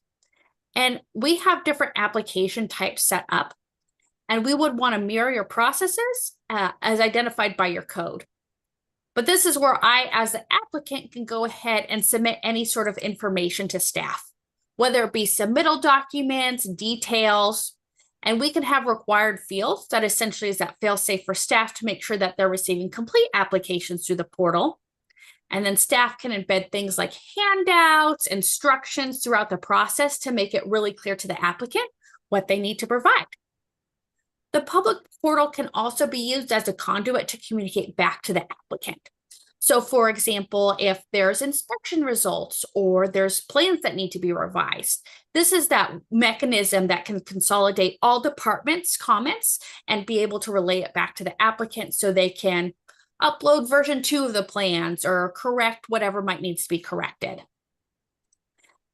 And we have different application types set up, and we would want to mirror your processes as identified by your code. But this is where I, as the applicant, can go ahead and submit any sort of information to staff, whether it be submittal documents, details. And we can have required fields that essentially is that fail-safe for staff to make sure that they're receiving complete applications through the portal. And then staff can embed things like handouts, instructions throughout the process to make it really clear to the applicant what they need to provide. The public portal can also be used as a conduit to communicate back to the applicant. So for example, if there's inspection results or there's plans that need to be revised, this is that mechanism that can consolidate all departments' comments and be able to relay it back to the applicant so they can upload version 2 of the plans or correct whatever might needs to be corrected.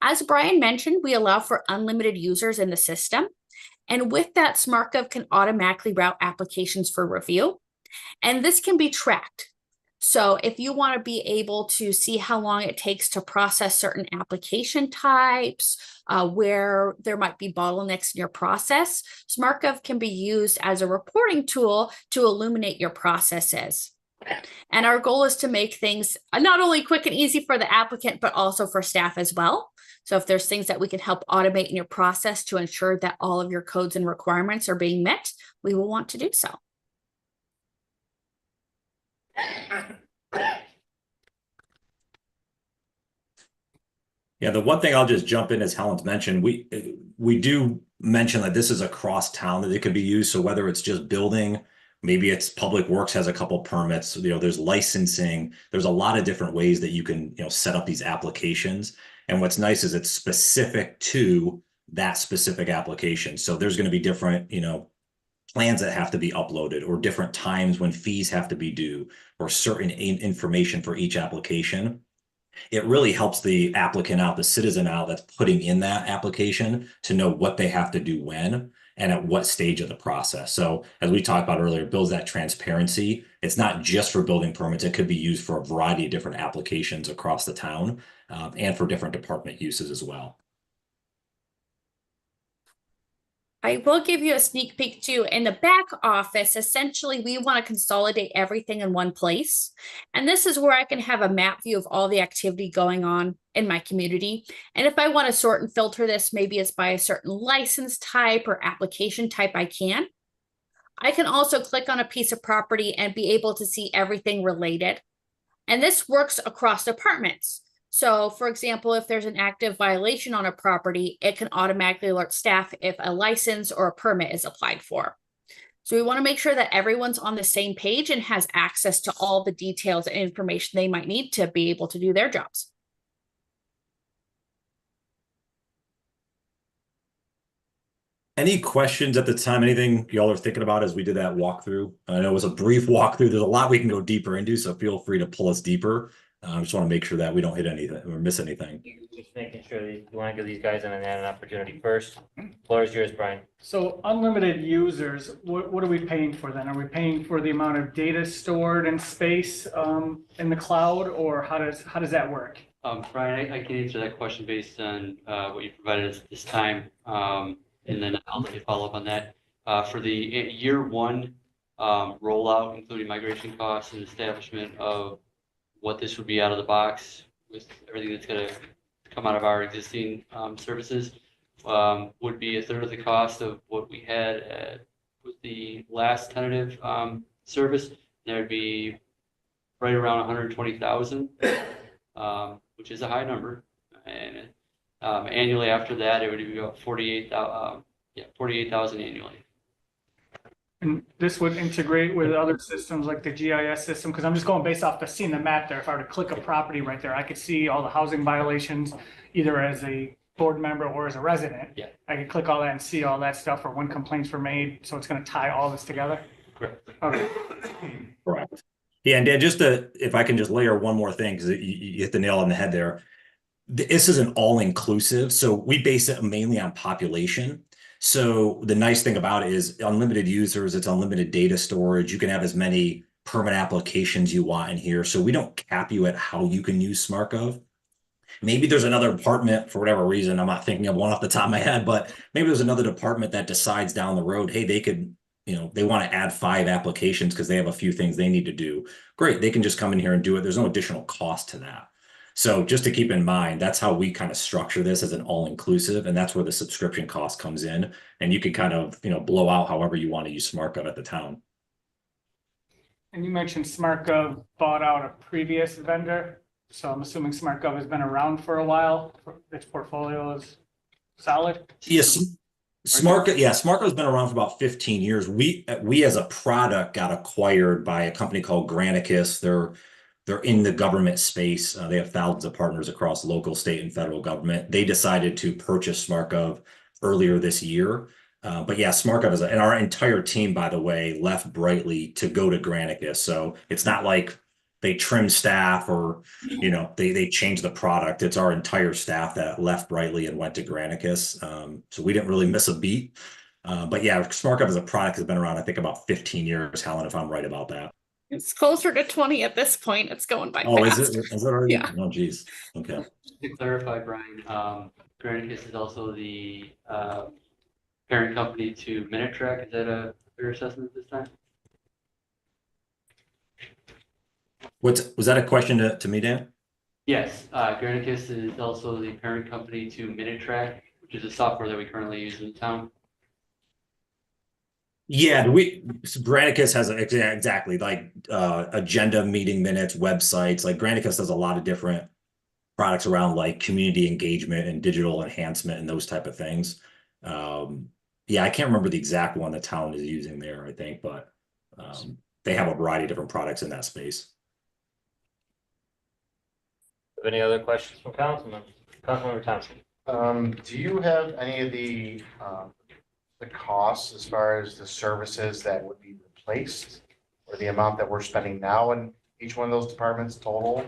As Brian mentioned, we allow for unlimited users in the system. And with that, SmartGov can automatically route applications for review. And this can be tracked. So if you want to be able to see how long it takes to process certain application types, where there might be bottlenecks in your process, SmartGov can be used as a reporting tool to illuminate your processes. And our goal is to make things not only quick and easy for the applicant, but also for staff as well. So if there's things that we can help automate in your process to ensure that all of your codes and requirements are being met, we will want to do so. Yeah, the one thing I'll just jump in, as Helen's mentioned, we do mention that this is across town that it could be used. So whether it's just building, maybe it's Public Works has a couple permits, there's licensing, there's a lot of different ways that you can, set up these applications. And what's nice is it's specific to that specific application. So there's going to be different, plans that have to be uploaded, or different times when fees have to be due, or certain information for each application. It really helps the applicant out, the citizen out that's putting in that application, to know what they have to do when and at what stage of the process. So as we talked about earlier, it builds that transparency. It's not just for building permits. It could be used for a variety of different applications across the town, and for different department uses as well. I will give you a sneak peek too. In the back office, essentially, we want to consolidate everything in one place. And this is where I can have a map view of all the activity going on in my community. And if I want to sort and filter this, maybe it's by a certain license type or application type, I can. I can also click on a piece of property and be able to see everything related. And this works across departments. So for example, if there's an active violation on a property, it can automatically alert staff if a license or a permit is applied for. So we want to make sure that everyone's on the same page and has access to all the details and information they might need to be able to do their jobs. Any questions at the time? Anything y'all are thinking about as we did that walkthrough? I know it was a brief walkthrough. There's a lot we can go deeper into, so feel free to pull us deeper. I just want to make sure that we don't hit anything or miss anything. Just making sure that you want to give these guys an opportunity first. Floor is yours, Brian. So unlimited users, what are we paying for then? Are we paying for the amount of data stored in space in the cloud, or how does that work? Brian, I can answer that question based on what you provided us this time, and then I'll let you follow up on that. For the year one rollout, including migration costs and establishment of what this would be out of the box with everything that's going to come out of our existing services, would be a third of the cost of what we had with the last tentative service. There would be right around 120,000, which is a high number. And annually after that, it would be about 48,000 annually. And this would integrate with other systems like the GIS system, because I'm just going based off seeing the map there. If I were to click a property right there, I could see all the housing violations, either as a board member or as a resident. Yeah. I could click all that and see all that stuff, or when complaints were made. So it's going to tie all this together. Correct. Okay. Correct. Yeah, and Dan, if I can just layer one more thing, because you hit the nail on the head there. This is an all-inclusive, so we base it mainly on population. So the nice thing about it is unlimited users, it's unlimited data storage. You can have as many permit applications you want in here. So we don't cap you at how you can use SmartGov. Maybe there's another department, for whatever reason, I'm not thinking of one off the top of my head, but maybe there's another department that decides down the road, hey, they could, they want to add 5 applications because they have a few things they need to do. Great, they can just come in here and do it. There's no additional cost to that. So just to keep in mind, that's how we kind of structure this as an all-inclusive, and that's where the subscription cost comes in. And you can kind of, blow out however you want to use SmartGov at the town. And you mentioned SmartGov bought out a previous vendor. So I'm assuming SmartGov has been around for a while. Its portfolio is solid. Yes, SmartGov's been around for about 15 years. We as a product got acquired by a company called Granicus. They're in the government space. They have thousands of partners across local, state, and federal government. They decided to purchase SmartGov earlier this year. But yeah, SmartGov and our entire team, by the way, left Brightly to go to Granicus. So it's not like they trimmed staff or, they changed the product. It's our entire staff that left Brightly and went to Granicus. So we didn't really miss a beat. But yeah, SmartGov as a product has been around, I think, about 15 years, Helen, if I'm right about that. It's closer to 20 at this point. It's going by Oh, fast. is it already? Yeah. Oh, geez. Okay. To clarify, Brian, Granicus is also the parent company to Minitrack. Is that a fair assessment at this time? Was that a question to me, Dan? Yes, Granicus is also the parent company to Minitrack, which is a software that we currently use in town. Yeah, Granicus has exactly like agenda, meeting minutes, websites. Like Granicus does a lot of different products around like community engagement and digital enhancement and those type of things. Yeah, I can't remember the exact one the town is using there, I think, but they have a variety of different products in that space. Any other questions from Councilmember Thompson? Do you have any of the costs as far as the services that would be replaced? Or the amount that we're spending now in each one of those departments total?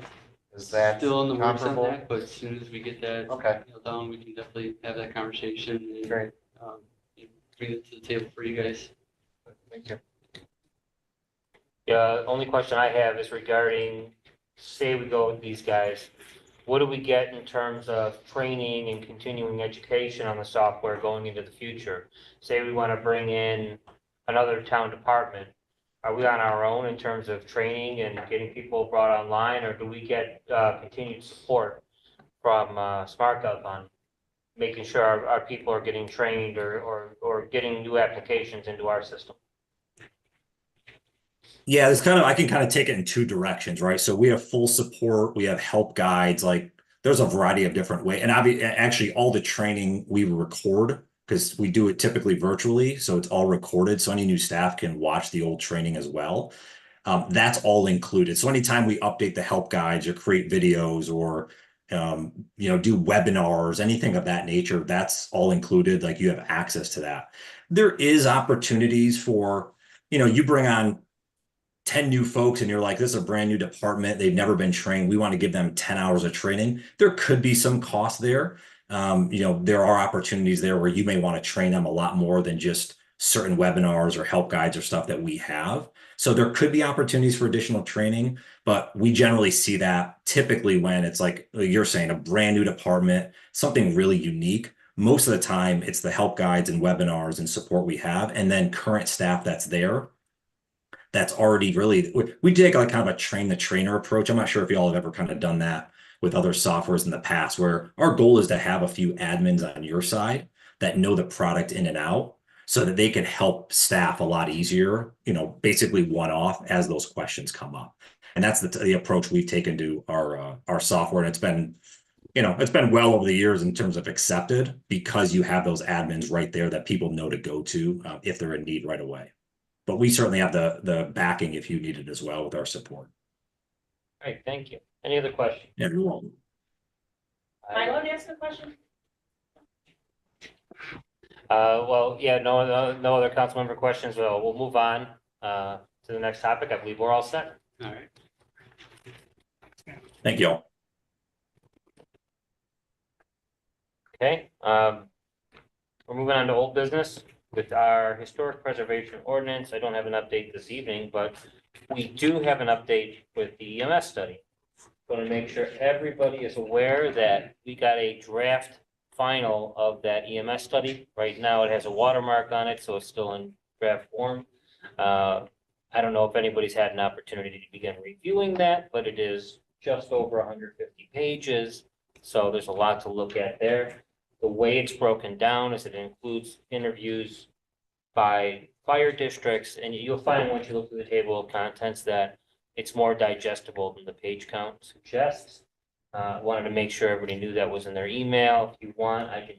Is that Still in the works on comparable? that, but as soon as we get that Okay, nailed down, we can definitely have that conversation and great, bring it to the table for you guys. thank you. Yeah, only question I have is regarding, say we go with these guys, what do we get in terms of training and continuing education on the software going into the future? Say we want to bring in another town department. Are we on our own in terms of training and getting people brought online, or do we get continued support from SmartGov on making sure our people are getting trained or getting new applications into our system? Yeah, I can kind of take it in two directions, right? So we have full support, we have help guides, like there's a variety of different ways. And actually all the training we record because we do it typically virtually. So it's all recorded. So any new staff can watch the old training as well. That's all included. So anytime we update the help guides or create videos or, do webinars, anything of that nature, that's all included. Like you have access to that. There is opportunities for, you bring on 10 new folks and you're like, this is a brand new department. They've never been trained. We want to give them 10 hours of training. There could be some cost there. There are opportunities there where you may want to train them a lot more than just certain webinars or help guides or stuff that we have. So there could be opportunities for additional training, but we generally see that typically when it's like you're saying, a brand new department, something really unique. Most of the time it's the help guides and webinars and support we have, and then current staff that's there. That's already really, we take like kind of a train the trainer approach. I'm not sure if y'all have ever kind of done that with other softwares in the past, where our goal is to have a few admins on your side that know the product in and out so that they can help staff a lot easier, basically one off as those questions come up. And that's the approach we've taken to our software. And it's been well over the years in terms of accepted because you have those admins right there that people know to go to if they're in need right away. But we certainly have the backing if you need it as well with our support. All right, thank you. Any other questions? Yeah, you're welcome. Am I allowed to ask a question? Well, yeah, no other council member questions. Well, we'll move on to the next topic. I believe we're all set. All right. Thank you all. Okay, we're moving on to old business with our historic preservation ordinance. I don't have an update this evening, but we do have an update with the EMS study. Going to make sure everybody is aware that we got a draft final of that EMS study. Right now it has a watermark on it, so it's still in draft form. I don't know if anybody's had an opportunity to begin reviewing that, but it is just over 150 pages. So there's a lot to look at there. The way it's broken down is it includes interviews by fire districts, and you'll find once you look through the table of contents that it's more digestible than the page count suggests. Wanted to make sure everybody knew that was in their email. If you want, I can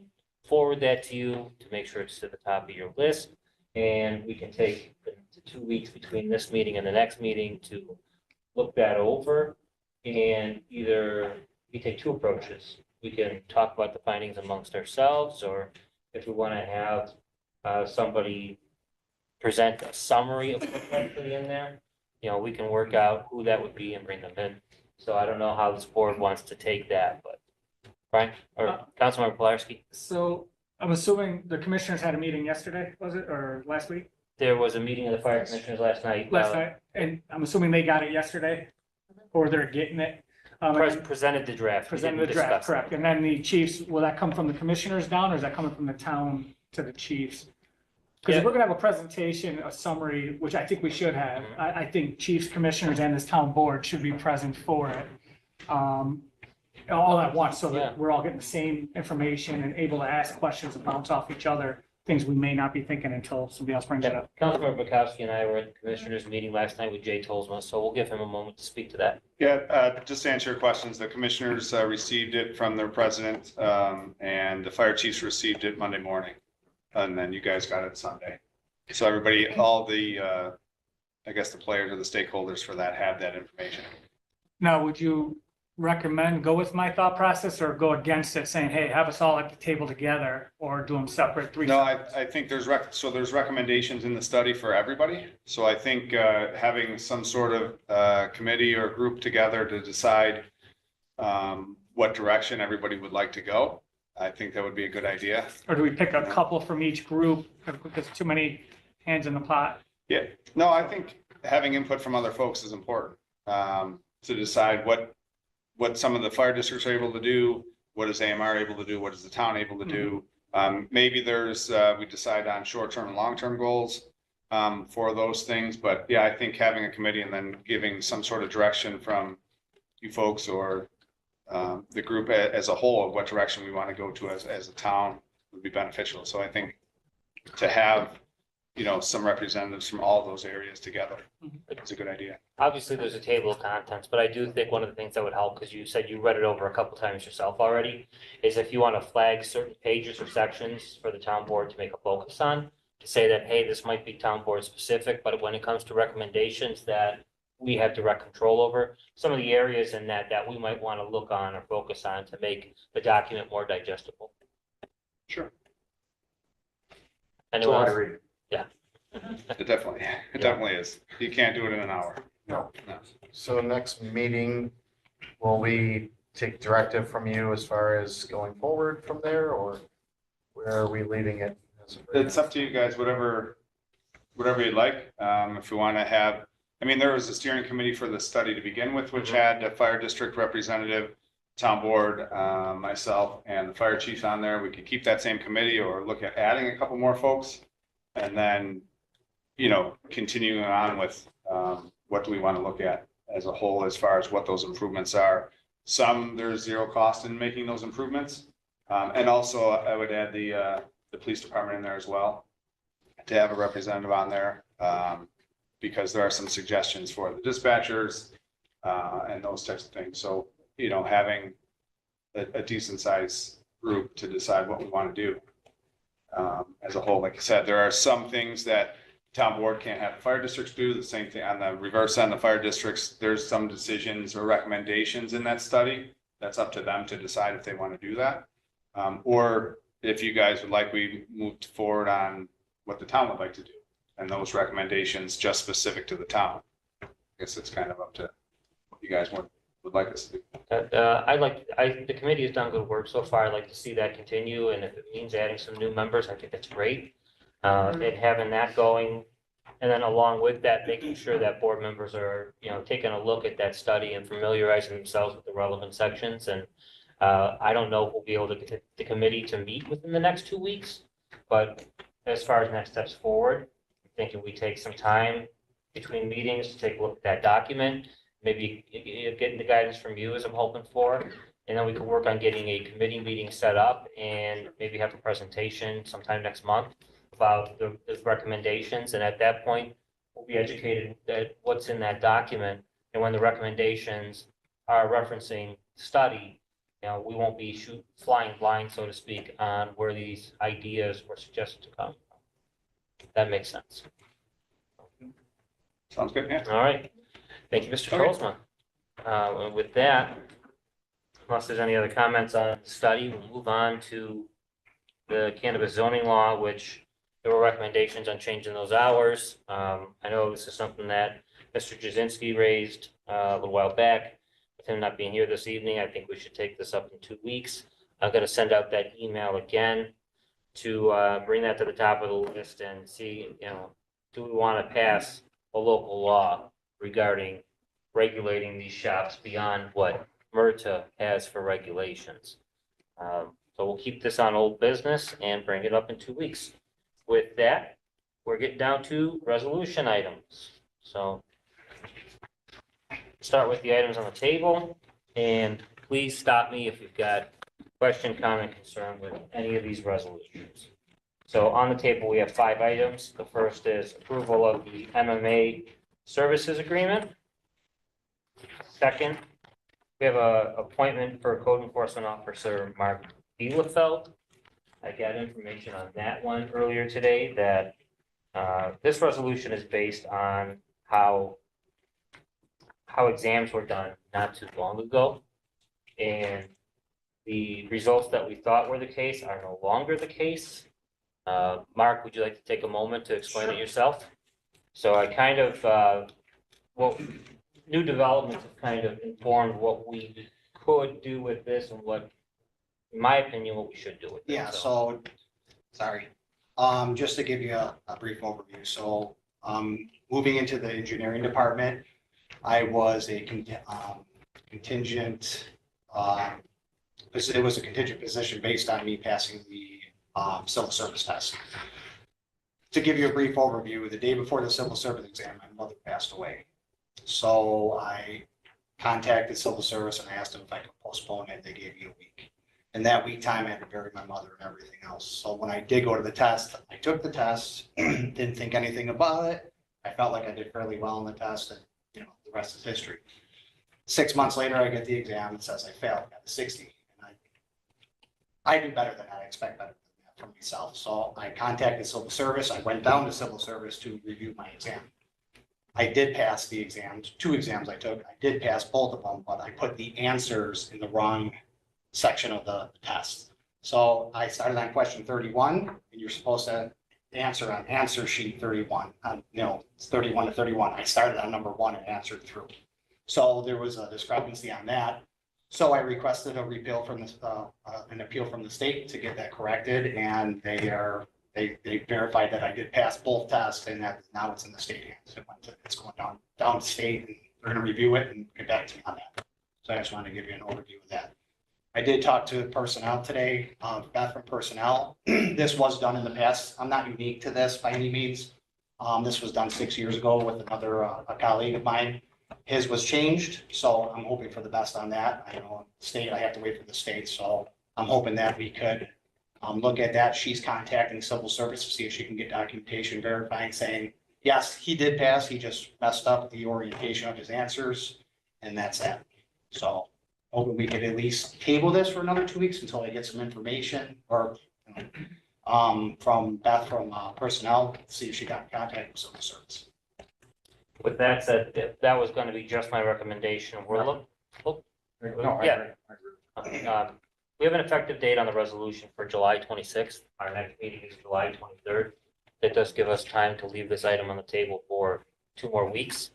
forward that to you to make sure it's to the top of your list. And we can take the 2 weeks between this meeting and the next meeting to look that over. And either we take two approaches. We can talk about the findings amongst ourselves, or if we want to have somebody present a summary of what's likely in there, we can work out who that would be and bring them in. So I don't know how this board wants to take that, but Brian or Councilmember Pilarski, So I'm assuming the commissioners had a meeting yesterday, was it, or last week? there was a meeting of the fire commissioners last night. Last night, and I'm assuming they got it yesterday, or they're getting it. And Presented the draft. We presented didn't the draft, discuss it. correct. And then the chiefs, will that come from the commissioners down, or is that coming from the town to the chiefs? Because Yeah. if we're gonna have a presentation, a summary, which I think we should have, Mhm. I think chiefs, commissioners, and this town board should be present for it. All at once, so Yeah. that we're all getting the same information and able to ask questions and bounce off each other, things we may not be thinking until somebody else brings it up. Councilmember Bukowski and I were at the commissioners meeting last night with Jay Tolsma, so we'll give him a moment to speak to that. Yeah, just to answer your questions, the commissioners received it from their president, and the fire chiefs received it Monday morning. And then you guys got it Sunday. So everybody, all the, I guess the players or the stakeholders for that have that information. Now, would you recommend go with my thought process or go against it, saying, hey, have us all at the table together, or do them separate, three? No, separate? I think there's there's recommendations in the study for everybody. So I think having some sort of committee or group together to decide what direction everybody would like to go, I think that would be a good idea. Or do we pick a couple from each group, because too many hands in the pot? No, I think having input from other folks is important to decide what some of the fire districts are able to do, what is AMR able to do, what is the town able to do. Maybe we decide on short-term and long-term goals for those things. But yeah, I think having a committee and then giving some sort of direction from you folks or the group as a whole of what direction we want to go to as a town would be beneficial. So I think to have, some representatives from all those areas together, it's a good idea. Obviously, there's a table of contents, but I do think one of the things that would help, because you said you read it over a couple times yourself already, is if you want to flag certain pages or sections for the town board to make a focus on, to say that, hey, this might be town board specific, but when it comes to recommendations that we have direct control over, some of the areas in that we might want to look on or focus on to make the document more digestible. Sure. Anyone else? It definitely is. You can't do it in an hour. No. No. So next meeting, will we take directive from you as far as going forward from there, or where are we leaving it? It's up to you guys, whatever you'd like. If you want to have, there was a steering committee for the study to begin with, which had a fire district representative, town board, myself, and the fire chief on there. We could keep that same committee or look at adding a couple more folks. And then, continuing on with what do we want to look at as a whole as far as what those improvements are. There's zero cost in making those improvements. And also I would add the police department in there as well, to have a representative on there, because there are some suggestions for the dispatchers and those types of things. So, having a decent size group to decide what we want to do as a whole. Like I said, there are some things that town board can't have the fire districts do. The same thing on the reverse end, the fire districts, there's some decisions or recommendations in that study. That's up to them to decide if they want to do that. Or if you guys would like, we moved forward on what the town would like to do. And those recommendations just specific to the town. I guess it's kind of up to what you guys would like us to do. The committee has done good work so far. I'd like to see that continue, and if it means adding some new members, I think that's great. And having that going, and then along with that, making sure that board members are, taking a look at that study and familiarizing themselves with the relevant sections. And I don't know if we'll be able to get the committee to meet within the next 2 weeks, but as far as next steps forward, I'm thinking we take some time between meetings to take a look at that document. Maybe getting the guidance from you as I'm hoping for, and then we can work on getting a committee meeting set up and maybe have a presentation sometime next month about the recommendations. And at that point, we'll be educated that what's in that document, and when the recommendations are referencing study, we won't be flying blind, so to speak, on where these ideas were suggested to come from. That makes sense. Sounds good, yeah. All right. Thank you, Mr. Colesman. And with that, unless there's any other comments on the study, we'll move on to the cannabis zoning law, which there were recommendations on changing those hours. I know this is something that Mr. Jazinski raised a little while back. With him not being here this evening, I think we should take this up in 2 weeks. I'm going to send out that email again to bring that to the top of the list and see, do we want to pass a local law regarding regulating these shops beyond what MRTA has for regulations. So we'll keep this on old business and bring it up in 2 weeks. With that, we're getting down to resolution items. So start with the items on the table, and please stop me if you've got question, comment, concern with any of these resolutions. So on the table, we have 5 items. The first is approval of the MMA services agreement. Second, we have a appointment for Code Enforcement Officer Mark Bielefeld. I got information on that one earlier today that this resolution is based on how exams were done not too long ago. And the results that we thought were the case are no longer the case. Mark, would you like to take a moment to explain it yourself? So I kind of, new developments have kind of informed what we could do with this and what, in my opinion, what we should do with it. Yeah, so, sorry. Just to give you a brief overview. So, moving into the engineering department, I was a contingent, it was a contingent position based on me passing the civil service test. To give you a brief overview, the day before the civil service exam, my mother passed away. So I contacted civil service and I asked them if I could postpone it. They gave me a week. And that week time I had to bury my mother and everything else. So when I did go to the test, I took the test, didn't think anything about it. I felt like I did fairly well on the test, and the rest is history. 6 months later, I get the exam. It says I failed. I got a 60. And I do better than that. I expect better than that from myself. So I contacted civil service. I went down to civil service to review my exam. I did pass the exams, 2 exams I took. I did pass both of them, but I put the answers in the wrong section of the test. So I started on question 31, and you're supposed to answer on answer sheet 31. It's 31 to 31. I started on number 1 and answered through. So there was a discrepancy on that. So I requested a repeal from an appeal from the state to get that corrected, and they verified that I did pass both tests, and that now it's in the state hands. It's going down to state, and they're going to review it and get back to me on that. So I just wanted to give you an overview of that. I did talk to personnel today, Beth from personnel. This was done in the past. I'm not unique to this by any means. This was done 6 years ago with another a colleague of mine. His was changed, so I'm hoping for the best on that. I know state, I have to wait for the state, so I'm hoping that we could look at that. She's contacting civil service to see if she can get documentation verifying, saying, yes, he did pass. He just messed up the orientation of his answers, and that's that. So hoping we could at least table this for another 2 weeks until I get some information or from Beth from personnel, see if she got in contact with civil service. With that said, that was going to be just my recommendation. We're we have an effective date on the resolution for July 26th. Our next meeting is July 23rd. That does give us time to leave this item on the table for 2 more weeks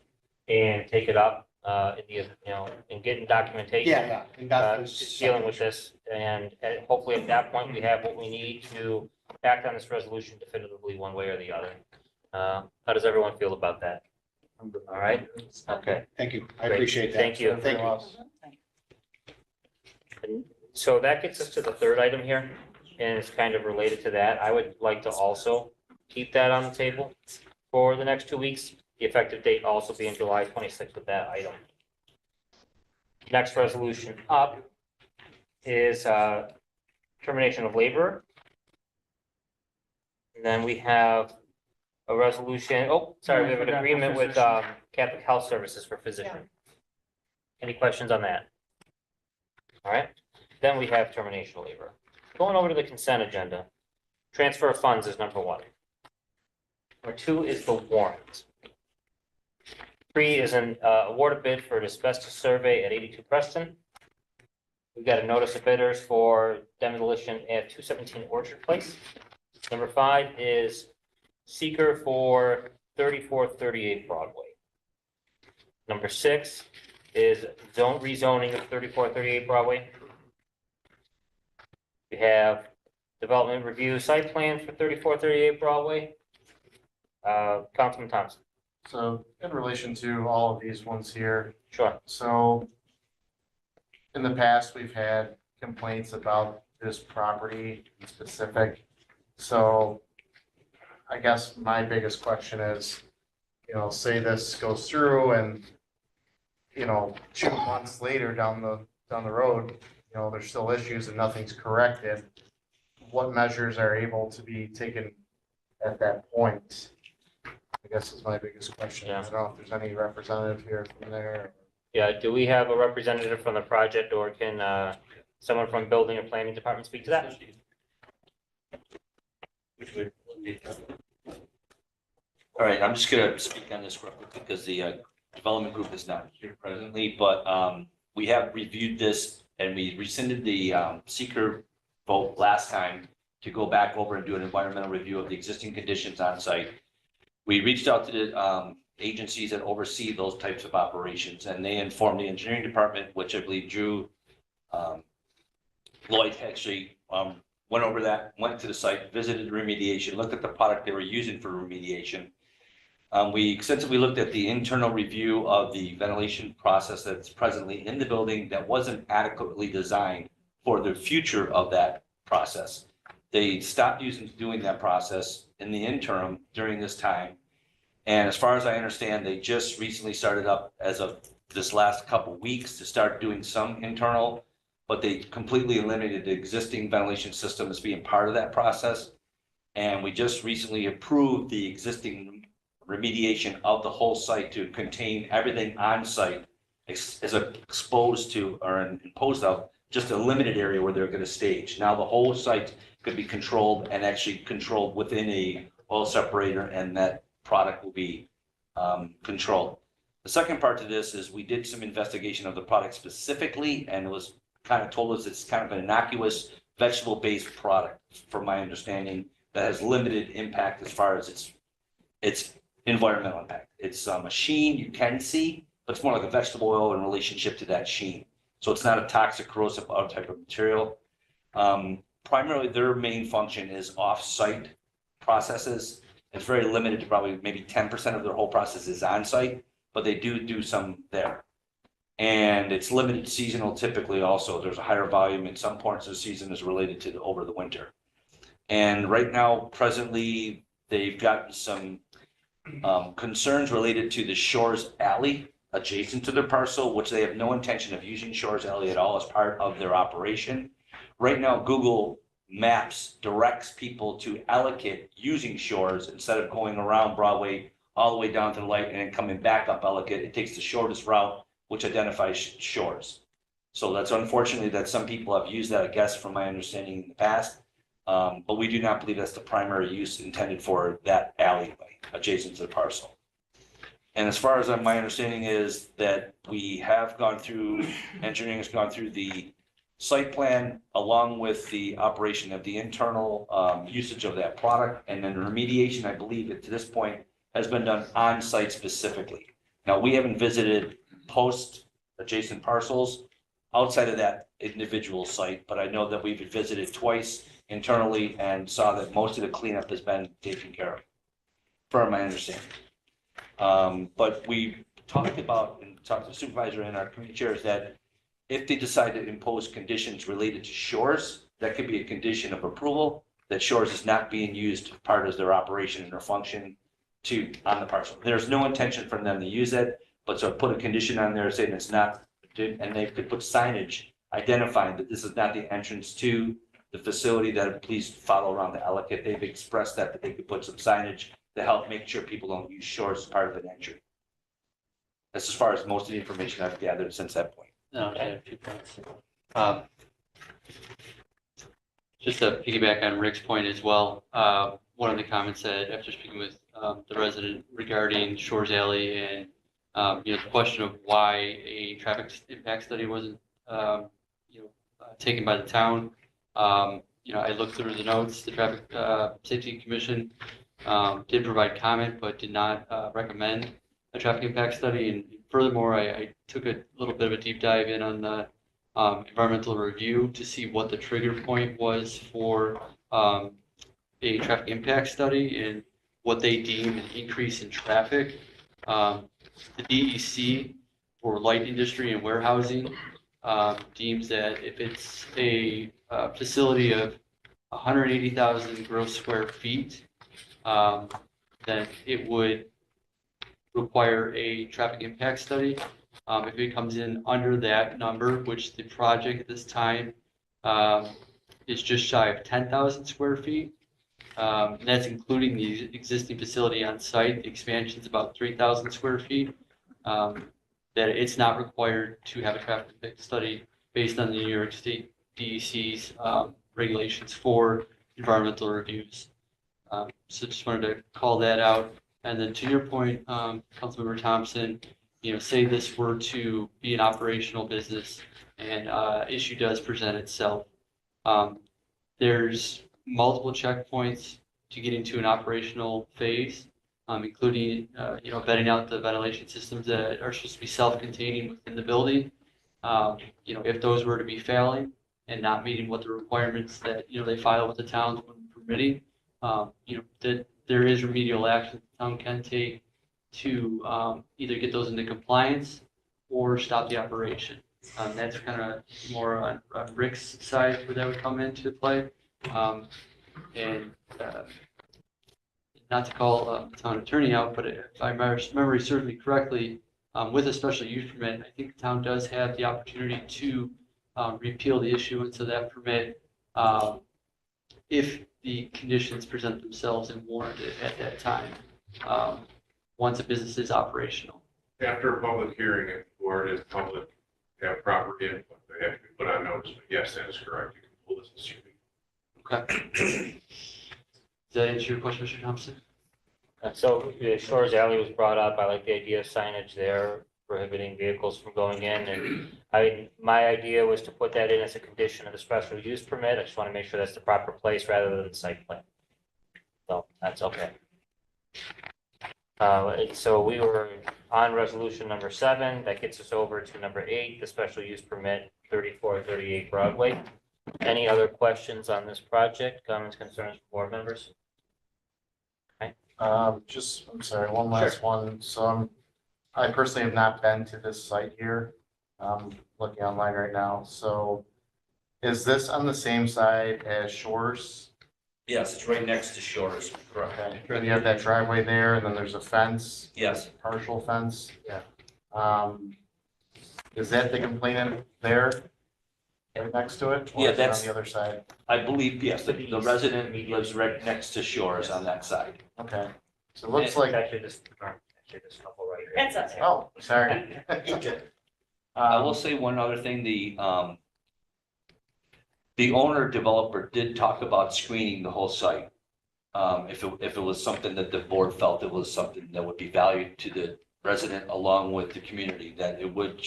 and take it up and getting documentation. Yeah. And Beth was Dealing with this, and hopefully at that point, we have what we need to act on this resolution definitively one way or the other. How does everyone feel about that? All right, okay. Thank you. I Great. appreciate that. Thank you. Thank you. So that gets us to the 3rd item here, and it's kind of related to that. I would like to also keep that on the table for the next 2 weeks. The effective date also being July 26th with that item. Next resolution up is termination of labor. And then we have a resolution, we have an agreement with Catholic Health Services for physician. Any questions on that? All right, then we have termination labor. Going over to the consent agenda, transfer of funds is number 1. Number 2 is the warrant. 3 is an award of bid for an asbestos survey at 82 Preston. We've got a notice of bidders for demolition at 217 Orchard Place. Number 5 is seeker for 3438 Broadway. Number 6 is rezoning of 3438 Broadway. We have development review site plan for 3438 Broadway. Councilman Thompson. So in relation to all of these ones here, Sure. so in the past, we've had complaints about this property in specific. So I guess my biggest question is, say this goes through and, 2 months later down the road, there's still issues and nothing's corrected. What measures are able to be taken at that point? I guess is my biggest question. I don't know if there's any representative here from there. Yeah, do we have a representative from the project, or can someone from building or planning department speak to that? All right, I'm just gonna speak on this real quick because the development group is not here presently, but we have reviewed this and we rescinded the seeker vote last time to go back over and do an environmental review of the existing conditions on site. We reached out to the agencies that oversee those types of operations, and they informed the engineering department, which I believe Drew Lloyd actually went over that, went to the site, visited the remediation, looked at the product they were using for remediation. We extensively looked at the internal review of the ventilation process that's presently in the building that wasn't adequately designed for the future of that process. They stopped doing that process in the interim during this time. And as far as I understand, they just recently started up as of this last couple weeks to start doing some internal, but they completely eliminated the existing ventilation system as being part of that process. And we just recently approved the existing remediation of the whole site to contain everything on site as exposed to or imposed of just a limited area where they're going to stage. Now the whole site could be controlled and actually controlled within a oil separator, and that product will be controlled. The second part to this is we did some investigation of the product specifically, and it was kind of told us it's kind of an innocuous vegetable-based product, from my understanding, that has limited impact as far as its environmental impact. It's a sheen you can see, but it's more like a vegetable oil in relationship to that sheen. So it's not a toxic, corrosive type of material. Primarily, their main function is off-site processes. It's very limited to probably maybe 10% of their whole process is on-site, but they do some there. And it's limited seasonal typically also. There's a higher volume in some parts of the season is related to over the winter. And right now, presently, they've got some concerns related to the Shores Alley adjacent to their parcel, which they have no intention of using Shores Alley at all as part of their operation. Right now, Google Maps directs people to Ellicott using Shores instead of going around Broadway all the way down to the light and then coming back up Ellicott. It takes the shortest route, which identifies Shores. So that's unfortunately that some people have used that, I guess, from my understanding in the past. But we do not believe that's the primary use intended for that alleyway adjacent to the parcel. And as far as my understanding is that we have gone through, engineering has gone through the site plan along with the operation of the internal usage of that product. And then remediation, I believe that to this point has been done on site specifically. Now, we haven't visited post adjacent parcels outside of that individual site, but I know that we've visited twice internally and saw that most of the cleanup has been taken care of, from my understanding. But we talked about, and talked to the supervisor and our committee chairs, that if they decide to impose conditions related to Shores, that could be a condition of approval, that Shores is not being used part of their operation and their function on the parcel. There's no intention for them to use it, but so put a condition on there saying it's not, and they could put signage identifying that this is not the entrance to the facility, that please follow around the Ellicott. They've expressed that they could put some signage to help make sure people don't use Shores as part of an entry. That's as far as most of the information I've gathered since that point. No, I have 2 points. Just to piggyback on Rick's point as well, one of the comments that after speaking with the resident regarding Shores Alley and the question of why a traffic impact study wasn't taken by the town. I looked through the notes. The Traffic Safety Commission did provide comment, but did not recommend a traffic impact study. And furthermore, I took a little bit of a deep dive in on the environmental review to see what the trigger point was for a traffic impact study and what they deem an increase in traffic. The DEC for light industry and warehousing deems that if it's a facility of 180,000 gross square feet, then it would require a traffic impact study. If it comes in under that number, which the project at this time is just shy of 10,000 square feet, and that's including the existing facility on site. The expansion is about 3,000 square feet. That it's not required to have a traffic impact study based on the New York State DEC's regulations for environmental reviews. So just wanted to call that out. And then to your point, Councilmember Thompson, say this were to be an operational business and issue does present itself. There's multiple checkpoints to get into an operational phase, including, vetting out the ventilation systems that are supposed to be self-containing within the building. If those were to be failing and not meeting what the requirements that, they file with the towns when permitting, that there is remedial action the town can take to either get those into compliance or stop the operation. That's kind of more on Rick's side where that would come into play. And not to call the town attorney out, but if my memory serves me correctly, with a special use permit, I think the town does have the opportunity to repeal the issuance of that permit if the conditions present themselves and warrant it at that time, once a business is operational. After a public hearing, if the board and public have proper input, they have to be put on notice. But yes, that is correct. You can pull this as shooting. Okay. Does that answer your question, Mr. Thompson? So the Shores Alley was brought up. I like the idea of signage there prohibiting vehicles from going in. And my idea was to put that in as a condition of the special use permit. I just want to make sure that's the proper place rather than the site plan. So that's okay. So we were on resolution number 7. That gets us over to number 8, the special use permit 3438 Broadway. Any other questions on this project, comments, concerns from board members? I'm sorry, one last one. So I personally have not been to this site here. I'm looking online right now. So is this on the same side as Shores? Yes, it's right next to Shores. Correct. Okay. And you have that driveway there and then there's a fence, Yes. partial fence? Yeah. Is that the complainant there? Right next to it? Or Yeah, is it that's- on the other side. I believe, yes, the resident lives right next to Shores on that side. Okay. So it looks like, Actually, this couple right here. That's us. oh, sorry. I will say one other thing, the owner developer did talk about screening the whole site. If it was something that the board felt it was something that would be valued to the resident along with the community, that it would,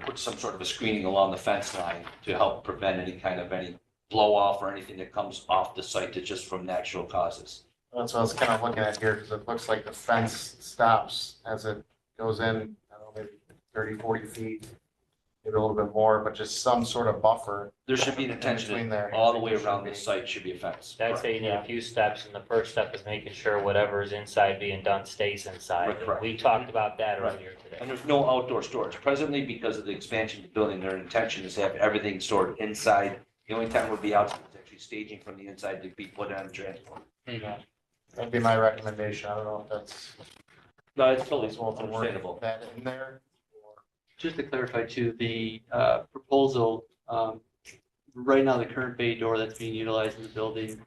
put some sort of a screening along the fence line to help prevent any blow off or anything that comes off the site that's just from natural causes. That's what I was kind of looking at here, because it looks like the fence stops as it goes in, I don't know, maybe 30, 40 feet, maybe a little bit more, but just some sort of buffer. There should be an in intention between that there. all the way Should around be. the site should be a fence. I'd say you need a few steps, and the first step is making sure whatever is inside being done stays inside. Correct. We talked about that Right. earlier today. And there's no outdoor storage. Presently, because of the expansion of the building, their intention is to have everything stored inside. The only time it would be outside is actually staging from the inside to be put on transport. That'd be my recommendation. I don't know if that's No, it's totally possible to work understandable. that in there. Just to clarify too, the proposal, right now, the current bay door that's being utilized in the building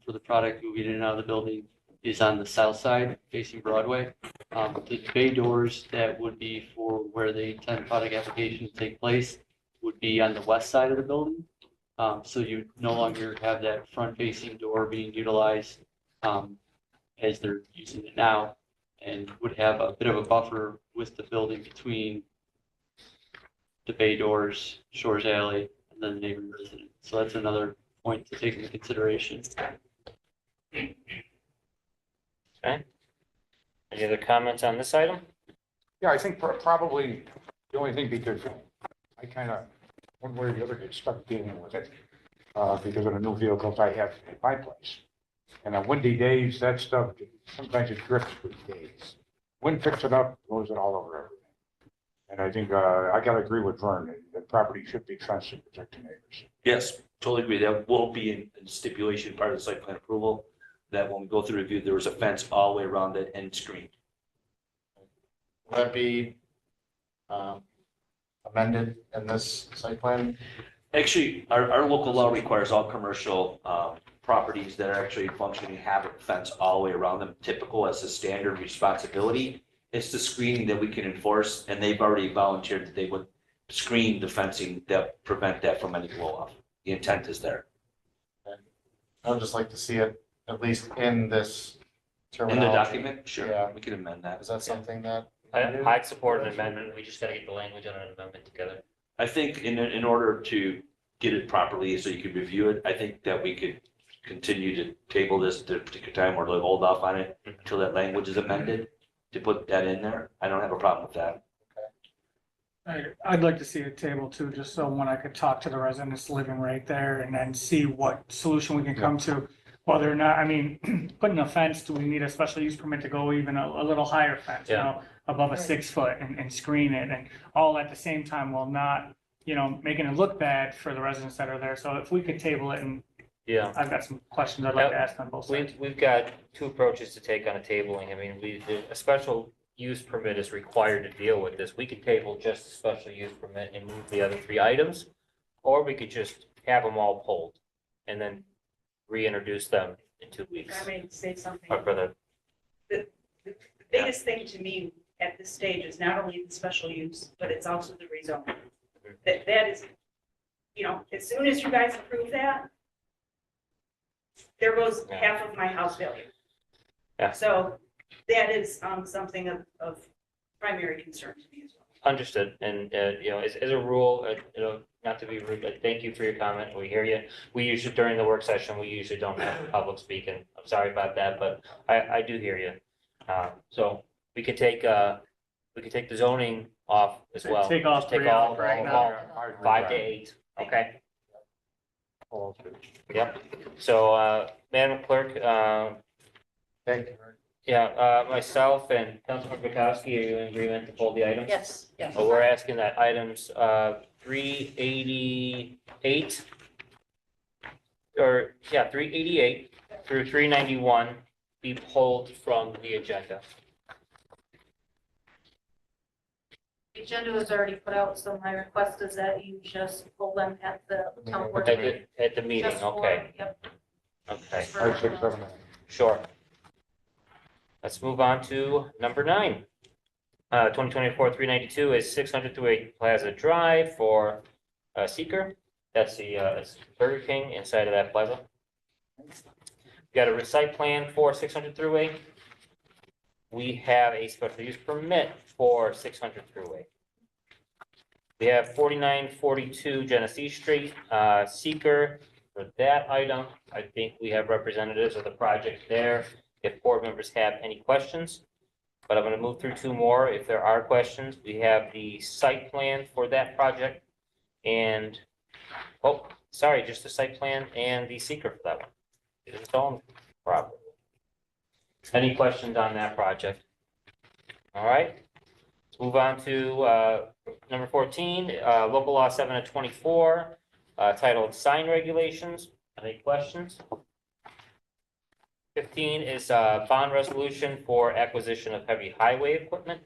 for the product moving in and out of the building is on the south side facing Broadway. The bay doors that would be for where the intended product application to take place would would be on the west side of the building. So you no longer have that front-facing door being utilized as they're using it now, and would have a bit of a buffer with the building between the bay doors, Shores Alley, and then the neighboring residence. So that's another point to take into consideration. Any other comments on this item? Yeah, I think probably the only thing, because I kind of, one way or the other, get stuck dealing with it because of the new vehicles I have in my place. And on windy days, that stuff, sometimes it drifts for days. Wind picks it up, blows it all over everything. And I think I gotta agree with Vern, that property should be fenced to protect the neighbors. Yes, totally agree. That will be in stipulation part of the site plan approval, that when we go through review, there was a fence all the way around it and screened. Will that be amended in this site plan? Actually, our local law requires all commercial properties that are actually functioning have a fence all the way around them. Typical as a standard responsibility. It's the screening that we can enforce, and they've already volunteered that they would screen the fencing that prevent that from any blow off. The intent is there. I would just like to see it at least in this In the terminology. document, sure, Yeah. we can amend that. Is that something that? I'd support an amendment. We just gotta get the language on an amendment together. I think in order to get it properly so you can review it, I think that we could continue to table this at a particular time or hold off on it until that language is amended to put that in there. I don't have a problem with that. I'd like to see a table too, just so when I could talk to the residents living right there and then see what solution we can come to. Whether or not, I mean, putting a fence, do we need a special use permit to go even a little higher fence, you Yeah. know, above a 6 foot and screen it, and all at the same time while not, you know, making it look bad for the residents that are there. So if we could table it, and Yeah. I've got some questions I'd like to ask on both sides. We've got two approaches to take on a tabling. I mean, a special use permit is required to deal with this. We could table just a special use permit and move the other three items. Or we could just have them all pulled and then reintroduce them in 2 weeks. I mean, say something. Or for the, The biggest thing to me at this stage is not only the special use, but it's also the rezoning. That is, you know, as soon as you guys approve that, there goes Yeah. half of my house value. Yeah. So that is something of primary concern to me as well. understood. And, you know, as a rule, you know, not to be rude, but thank you for your comment. We hear you. We usually, during the work session, we usually don't have public speaking. I'm sorry about that, but I do hear you. So we could take the zoning off as well. Take all Just take three all, out right all- now. all 5 to 8, okay? All good. Yep. So, Madam Clerk, Thank you. yeah, myself and Councilman Bukowski, are you in agreement to pull the items? Yes, yes. But we're asking that items 388 388 through 391 be pulled from the agenda. The agenda was already put out, so my request is that you just pull them at the town board At meeting. the meeting, Just for- okay, Yep. okay, just for, 5, 6, 7, 8. sure. Let's move on to number 9. 2024-392 is 600 through Plaza Drive for Seeker. That's it's Burger King inside of that plaza. Got a recite plan for 600 through. We have a special use permit for 600 through. We have 4942 Genesee Street, Seeker. For that item, I think we have representatives of the project there. If board members have any questions, but I'm going to move through 2 more. If there are questions, we have the site plan for that project and, oh, sorry, just the site plan and the seeker for that one. It is its own property. Any questions on that project? All right, let's move on to number 14, local law 7 of 24, titled sign regulations. Any questions? 15 is bond resolution for acquisition of heavy highway equipment.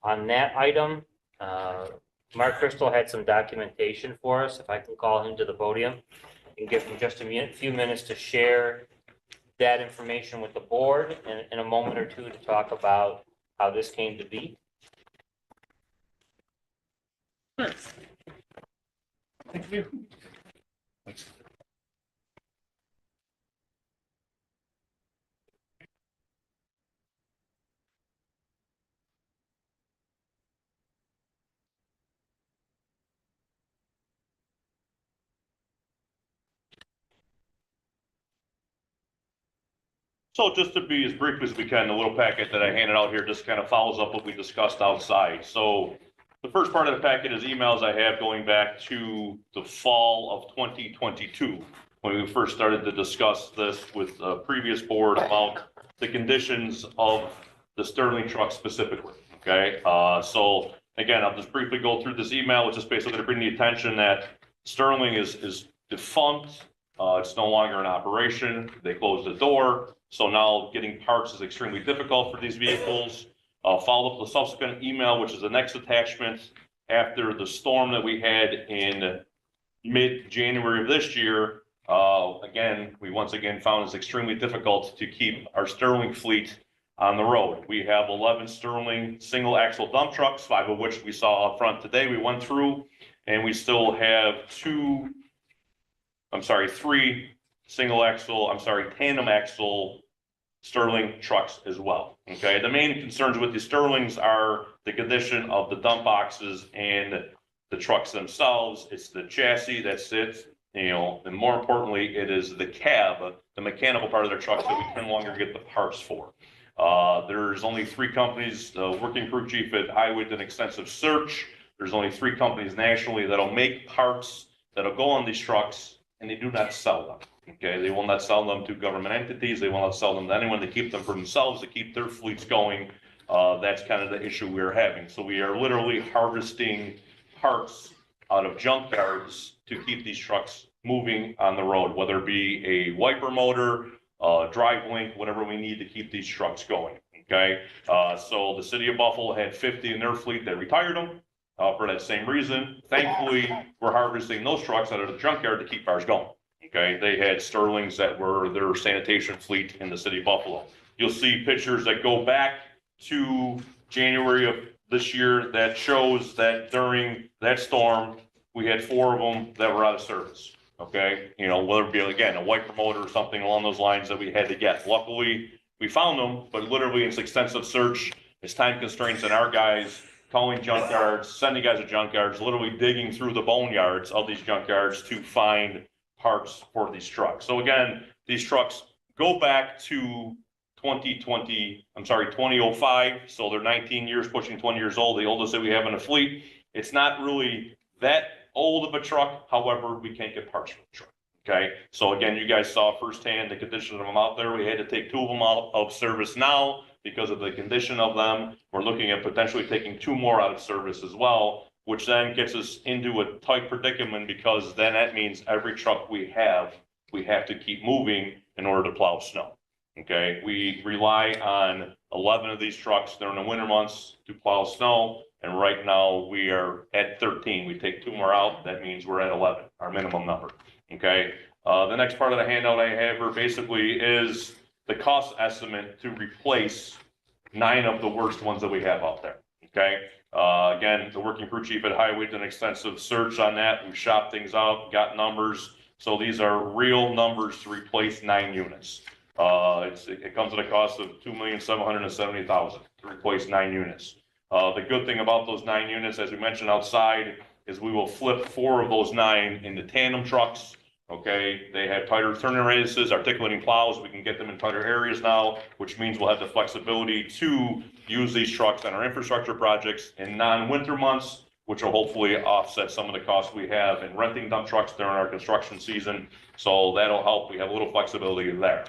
On that item, Mark Crystal had some documentation for us. If I can call him to the podium and give him just a few minutes to share that information with the board and in a moment or two to talk about how this came to be. Thank you. So just to be as brief as we can, the little packet that I handed out here just kind of follows up what we discussed outside. So the first part of the packet is emails I have going back to the fall of 2022, when we first started to discuss this with a previous board about the conditions of the Sterling truck specifically, okay? So again, I'll just briefly go through this email, which is basically to bring the attention that Sterling is defunct. It's no longer in operation. They closed the door. So now getting parts is extremely difficult for these vehicles. Followed up with a subsequent email, which is the next attachment after the storm that we had in mid-January of this year. Again, we once again found it's extremely difficult to keep our Sterling fleet on the road. We have 11 Sterling single axle dump trucks, 5 of which we saw up front today. We went through, and we still have 3 tandem axle Sterling trucks as well. Okay, the main concerns with the Sterlings are the condition of the dump boxes and the trucks themselves. It's the chassis that sits, and more importantly, it is the cab, the mechanical part of their trucks that we can no longer get the parts for. There's only 3 companies. The working crew chief at Highway did an extensive search. There's only 3 companies nationally that'll make parts that'll go on these trucks, and they do not sell them. Okay, they will not sell them to government entities. They will not sell them to anyone. They keep them for themselves, to keep their fleets going. That's kind of the issue we're having. So we are literally harvesting parts out of junkyards to keep these trucks moving on the road, whether it be a wiper motor, drive link, whatever we need to keep these trucks going. Okay, so the city of Buffalo had 50 in their fleet that retired them for that same reason. Thankfully, we're harvesting those trucks out of the junkyard to keep ours going. Okay, they had Sterlings that were their sanitation fleet in the city of Buffalo. You'll see pictures that go back to January of this year that shows that during that storm, we had 4 of them that were out of service. Okay, whether it be, again, a wiper motor or something along those lines that we had to get. Luckily, we found them, but literally it's extensive search. It's time constraints, and our guys calling junkyards, sending guys to junkyards, literally digging through the boneyards of these junkyards to find parts for these trucks. So again, these trucks go back to 2005. So they're 19 years, pushing 20 years old, the oldest that we have in a fleet. It's not really that old of a truck. However, we can't get parts for the truck. Okay. So again, you guys saw firsthand the condition of them out there. We had to take 2 of them out of service now because of the condition of them. We're looking at potentially taking 2 more out of service as well, which then gets us into a tight predicament, because then that means every truck we have to keep moving in order to plow snow. Okay, we rely on 11 of these trucks during the winter months to plow snow, and right now we are at 13. We take 2 more out, that means we're at 11, our minimum number. Okay, the next part of the handout I have here basically is the cost estimate to replace 9 of the worst ones that we have out there. Okay. Again, the working crew chief at Highway did an extensive search on that. We shopped things out, got numbers. So these are real numbers to replace 9 units. It comes at a cost of $2,770,000 to replace 9 units. The good thing about those 9 units, as we mentioned outside, is we will flip 4 of those 9 into tandem trucks. Okay, they have tighter turning radiuses, articulating plows. We can get them in tighter areas now, which means we'll have the flexibility to use these trucks on our infrastructure projects in non-winter months, which will hopefully offset some of the costs we have in renting dump trucks during our construction season. So that'll help. We have a little flexibility there.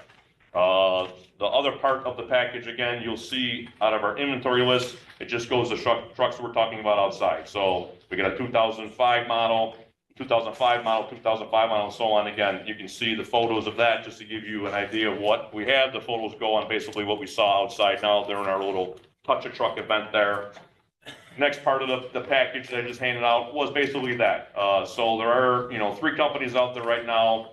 The other part of the package, again, you'll see out of our inventory list, it just goes to trucks we're talking about outside. So we got a 2005 model, 2005 model, and so on. Again, you can see the photos of that just to give you an idea of what we have. The photos go on basically what we saw outside now during our little touch a truck event there. Next part of the package that I just handed out was basically that. So there are, 3 companies out there right now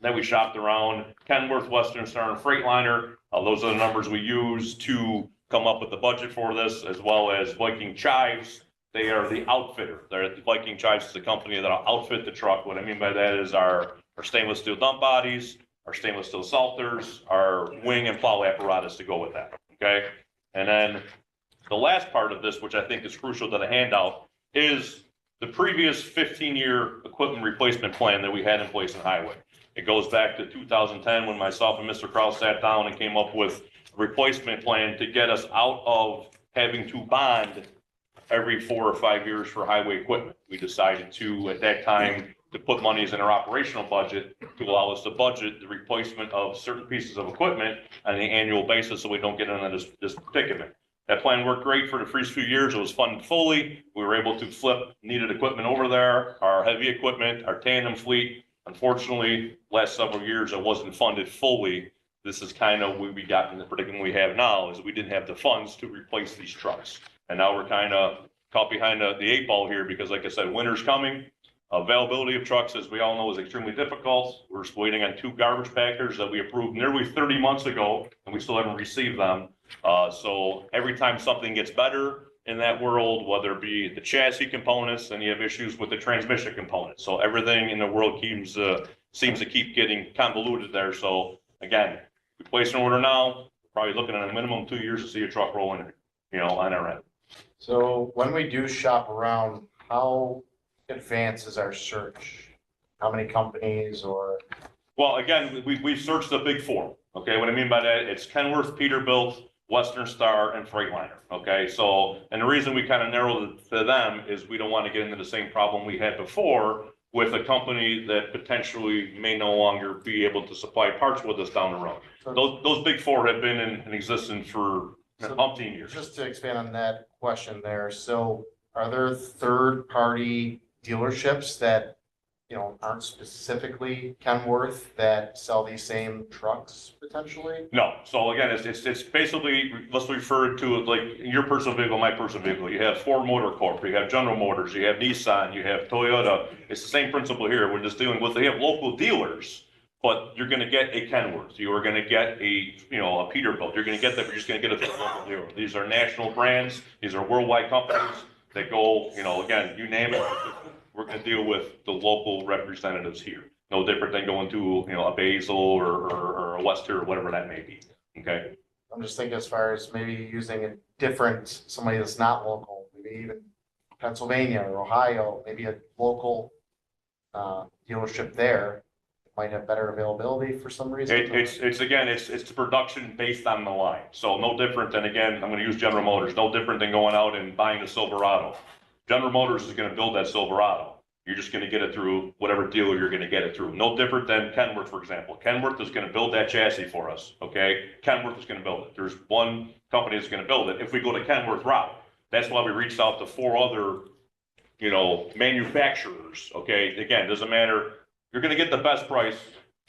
that we shopped around: Kenworth, Western Star, and Freightliner. Those are the numbers we use to come up with the budget for this, as well as Viking Chives. They are the outfitter. They're the Viking Chives is the company that'll outfit the truck. What I mean by that is our stainless steel dump bodies, our stainless steel salters, our wing and plow apparatus to go with that, okay? And then the last part of this, which I think is crucial to the handout, is the previous 15-year equipment replacement plan that we had in place in highway. It goes back to 2010 when myself and Mr. Kraus sat down and came up with a replacement plan to get us out of having to bond every 4 or 5 years for highway equipment. We decided to, at that time, to put monies in our operational budget to allow us to budget the replacement of certain pieces of equipment on an annual basis so we don't get into this predicament. That plan worked great for the first few years. It was funded fully. We were able to flip needed equipment over there, our heavy equipment, our tandem fleet. Unfortunately, last several years, it wasn't funded fully. This is kind of where we got in the predicament we have now, is we didn't have the funds to replace these trucks. And now we're kind of caught behind the 8 ball here because, like I said, winter's coming. Availability of trucks, as we all know, is extremely difficult. We're waiting on 2 garbage packers that we approved nearly 30 months ago, and we still haven't received them. So every time something gets better in that world, whether it be the chassis components, then you have issues with the transmission components. So everything in the world seems to keep getting convoluted there. So again, we place an order now, probably looking at a minimum 2 years to see a truck rolling, on our end. So when we do shop around, how advanced is our search? How many companies or? Well, again, we've searched the big 4. Okay, what I mean by that, it's Kenworth, Peterbilt, Western Star, and Freightliner. Okay, so, and the reason we kind of narrowed it to them is we don't want to get into the same problem we had before with a company that potentially may no longer be able to supply parts with us down the road. Those big 4 have been in existence for umpteen years. Just to expand on that question there, so are there third-party dealerships that, aren't specifically Kenworth that sell these same trucks potentially? No. So again, it's basically, let's refer to it like your personal vehicle, my personal vehicle. You have Ford Motor Corp, you have General Motors, you have Nissan, you have Toyota. It's the same principle here. We're just dealing with, they have local dealers, but you're going to get a Kenworth. You are going to get a Peterbilt. You're going to get that, but you're just going to get it from a local dealer. These are national brands. These are worldwide companies that go, again, you name it. We're going to deal with the local representatives here. No different than going to, a Basil or a Wester or whatever that may be. Okay. I'm just thinking as far as maybe using a different, somebody that's not local, maybe even Pennsylvania or Ohio, maybe a local dealership there might have better availability for some reason. It's the production based on the line. So no different than, again, I'm going to use General Motors, no different than going out and buying a Silverado. General Motors is going to build that Silverado. You're just going to get it through whatever dealer you're going to get it through. No different than Kenworth, for example. Kenworth is going to build that chassis for us, okay? Kenworth is going to build it. There's one company that's going to build it. If we go to Kenworth route, that's why we reached out to 4 other, manufacturers, okay? Again, doesn't matter. You're going to get the best price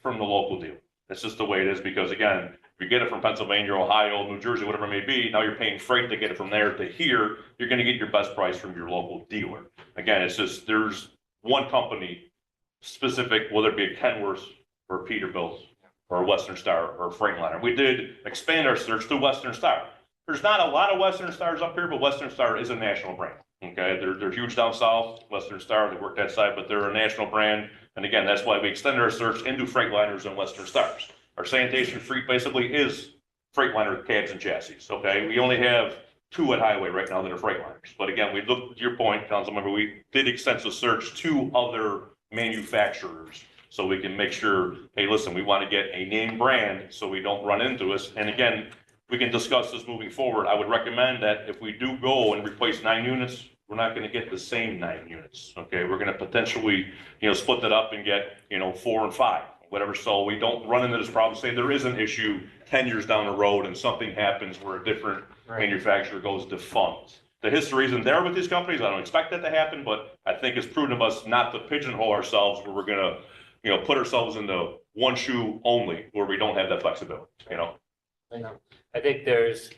from the local dealer. That's just the way it is because, again, if you get it from Pennsylvania, Ohio, New Jersey, whatever it may be, now you're paying freight to get it from there to here. You're going to get your best price from your local dealer. Again, it's just there's one company specific, whether it be a Kenworth or Peterbilt or Western Star or Freightliner. We did expand our search to Western Star. There's not a lot of Western Stars up here, but Western Star is a national brand. Okay, they're huge down south. Western Star, they work that side, but they're a national brand. And again, that's why we extended our search into Freightliners and Western Stars. Our sanitation fleet basically is Freightliner cabs and chassis. Okay, we only have 2 at highway right now that are Freightliners. But again, we looked, to your point, council member, we did extensive search to other manufacturers so we can make sure, hey, listen, we want to get a name brand so we don't run into us. And again, we can discuss this moving forward. I would recommend that if we do go and replace 9 units, we're not going to get the same 9 units. Okay, we're going to potentially, split that up and get, 4 and 5, whatever. So we don't run into this problem. Say there is an issue 10 years down the road and something happens where a different manufacturer goes defunct. The history isn't there with these companies. I don't expect that to happen, but I think it's prudent of us not to pigeonhole ourselves where we're going to, put ourselves into one shoe only where we don't have that flexibility. Thank you. I think there's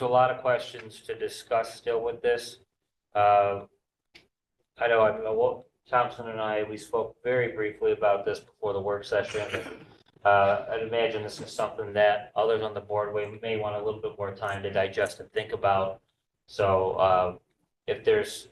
a lot of questions to discuss still with this. I know Thompson and we spoke very briefly about this before the work session. I'd imagine this is something that others on the board may want a little bit more time to digest and think about. So if there's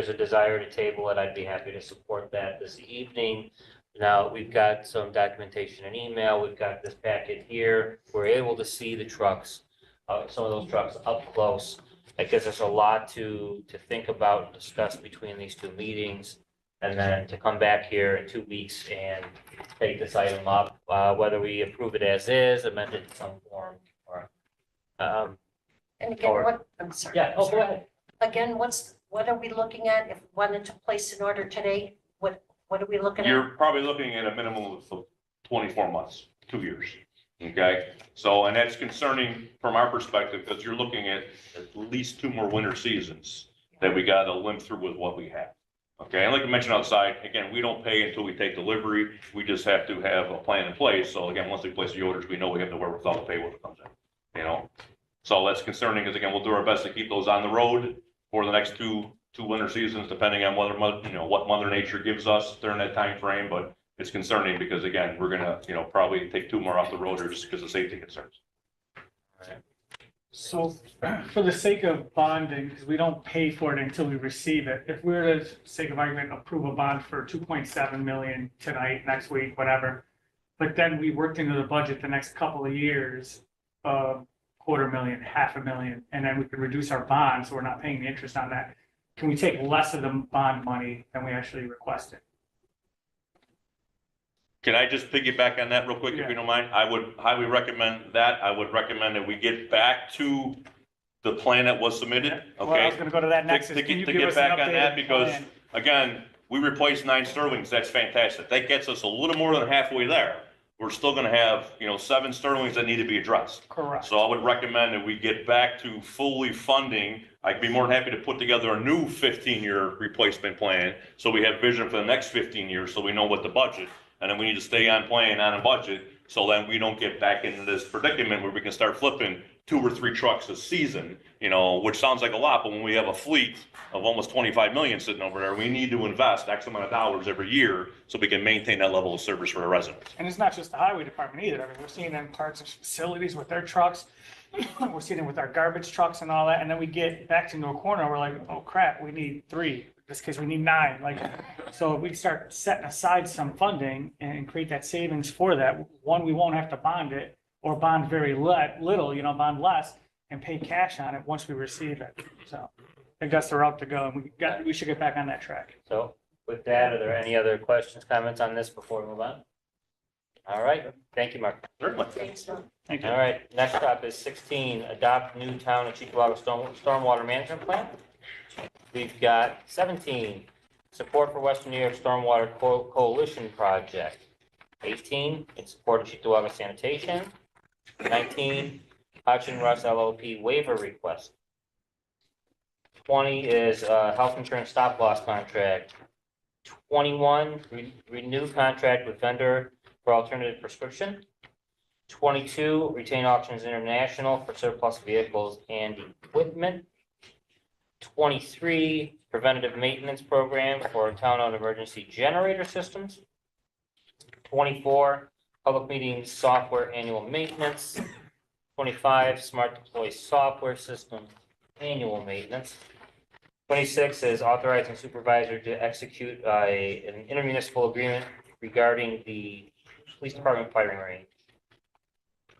a desire to table it, I'd be happy to support that this evening. Now, we've got some documentation and email. We've got this packet here. We're able to see the trucks, some of those trucks up close. That gives us a lot to think about and discuss between these two meetings. And then to come back here in 2 weeks and take this item up, whether we approve it as is, amend it in some form, or, And again, Or- what, I'm sorry. yeah, oh, go ahead. Again, what are we looking at if we wanted to place an order today? What are we looking at? You're probably looking at a minimum of 24 months, 2 years. Okay, so, and that's concerning from our perspective, because you're looking at least 2 more winter seasons that we got to limp through with what we have. Okay, and like I mentioned outside, again, we don't pay until we take delivery. We just have to have a plan in place. So again, once we place the orders, we know we have the wherewithal to pay when it comes in, you know? So that's concerning, because again, we'll do our best to keep those on the road for the next two winter seasons, depending on whether, you know, what Mother Nature gives us during that time frame. But it's concerning because again, we're gonna, you know, probably take 2 more off the road just because of safety concerns. So for the sake of bonding, because we don't pay for it until we receive it, if we were to, sake of argument, approve a bond for 2.7 million tonight, next week, whatever, but then we worked into the budget the next couple of years, $250,000, $500,000, and then we could reduce our bond, so we're not paying the interest on that. Can we take less of the bond money than we actually requested? Can I just piggyback on that real quick, if Yeah. you don't mind? I would highly recommend that. I would recommend that we get back to the plan that was submitted, Well, I was okay? gonna go to that next. To is can you get give us an back on that, updated because plan? again, we replaced 9 Sterlings, that's fantastic. That gets us a little more than halfway there. We're still gonna have, you know, 7 Sterlings that need to be addressed. Correct. So I would recommend that we get back to fully funding. I'd be more than happy to put together a new 15-year replacement plan, so we have vision for the next 15 years, so we know what the budget. And then we need to stay on plan, on a budget, so then we don't get back into this predicament where we can start flipping 2 or 3 trucks a season, you know, which sounds like a lot, but when we have a fleet of almost 25 million sitting over there, we need to invest X amount of dollars every year so we can maintain that level of service for our residents. And it's not just the highway department either. I mean, we're seeing it in parts of facilities with their trucks. We're seeing it with our garbage trucks and all that. And then we get back into a corner, we're like, oh crap, we need 3. In this case, we need 9. Like, so if we start setting aside some funding and create that savings for that, one, we won't have to bond it or bond very little, you know, bond less and pay cash on it once we receive it. So I think that's the route to go. And we should get back on that track. So with that, are there any other questions, comments on this before we move on? All right, thank you, Mark. Certainly. Thanks, Tom. Thank you. All right, next up is 16, adopt new town of Cheektowaga stormwater management plan. We've got 17, support for Western New York Stormwater Coalition Project. 18, in support of Cheektowaga sanitation. 19, Hodge and Russ LLP waiver request. 20 is health insurance stop loss contract. 21, renew contract with vendor for alternative prescription. 22, retain auctions international for surplus vehicles and equipment. 23, preventative maintenance program for town-owned emergency generator systems. 24, public meetings software annual maintenance. 25, smart deploy software system annual maintenance. 26 is authorizing supervisor to execute an intermunicipal agreement regarding the police department firing range.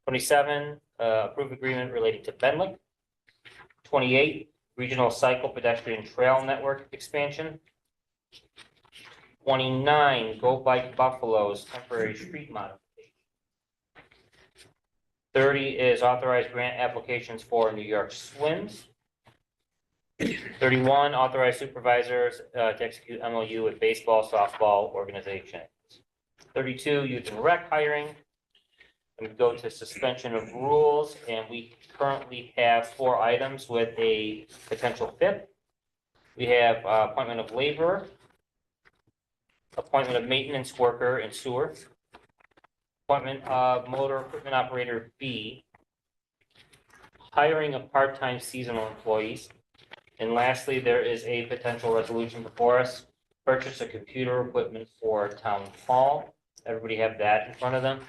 27, approve agreement relating to Benlick. 28, regional cycle pedestrian trail network expansion. 29, GObike Buffalo's temporary street modification. 30 is authorized grant applications for New York Swims. 31, authorized supervisors to execute MOU with baseball, softball organizations. 32, youth and rec hiring. And we go to suspension of rules, and we currently have 4 items with a potential 5th. We have appointment of laborer, appointment of maintenance worker in sewer, appointment of motor equipment operator B, hiring of part-time seasonal employees, and lastly, there is a potential resolution before us, purchase of computer equipment for town hall. Everybody have that in front of them?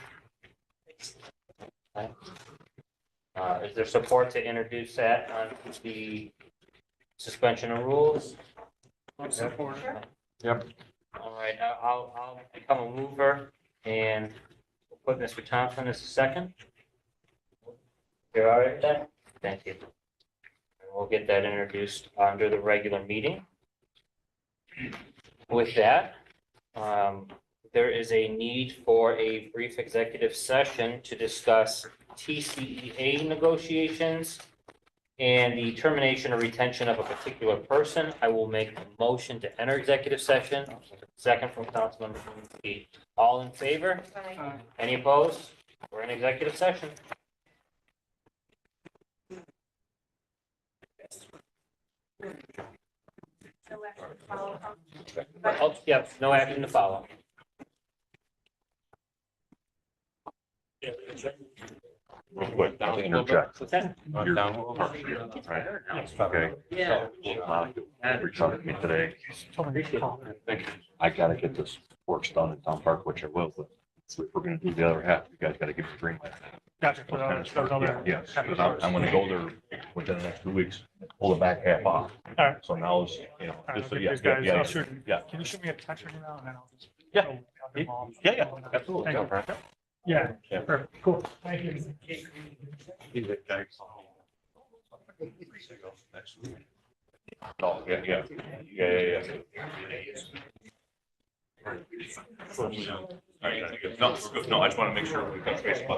Okay. Is there support to introduce that on the Suspension of rules. Support. Yep. All right, I'll become a mover and we'll put Mr. Thompson as a second. You're all right with that? Thank you. And we'll get that introduced under the regular meeting. With that, there is a need for a brief executive session to discuss TCEA negotiations and the termination or retention of a particular person. I will make a motion to enter executive session. Second from Councilmember McKee. All in favor? Any opposed? We're in executive session. Oh, yep, no action to follow. Real quick, I think interject. What's that? You're down. Right. Okay. Yeah. Reached out to me today. I gotta get this work done in Town Park, which I will, but if we're gonna do the other half, you guys gotta give me the green light. Gotcha. Yeah, because I'm gonna go there within the next 2 weeks, pull the back half off. All right. So now is, you know, All right, just, I'll yeah, get these guys, yeah, I'll shoot. yeah. Can you shoot me a text or email and then I'll just. Yeah. I'll get them all. Yeah, absolutely. Thank you. Yeah, Yeah. perfect, cool. Thank you. Oh, yeah. All right, no, we're good. No, I just want to make sure we touch base about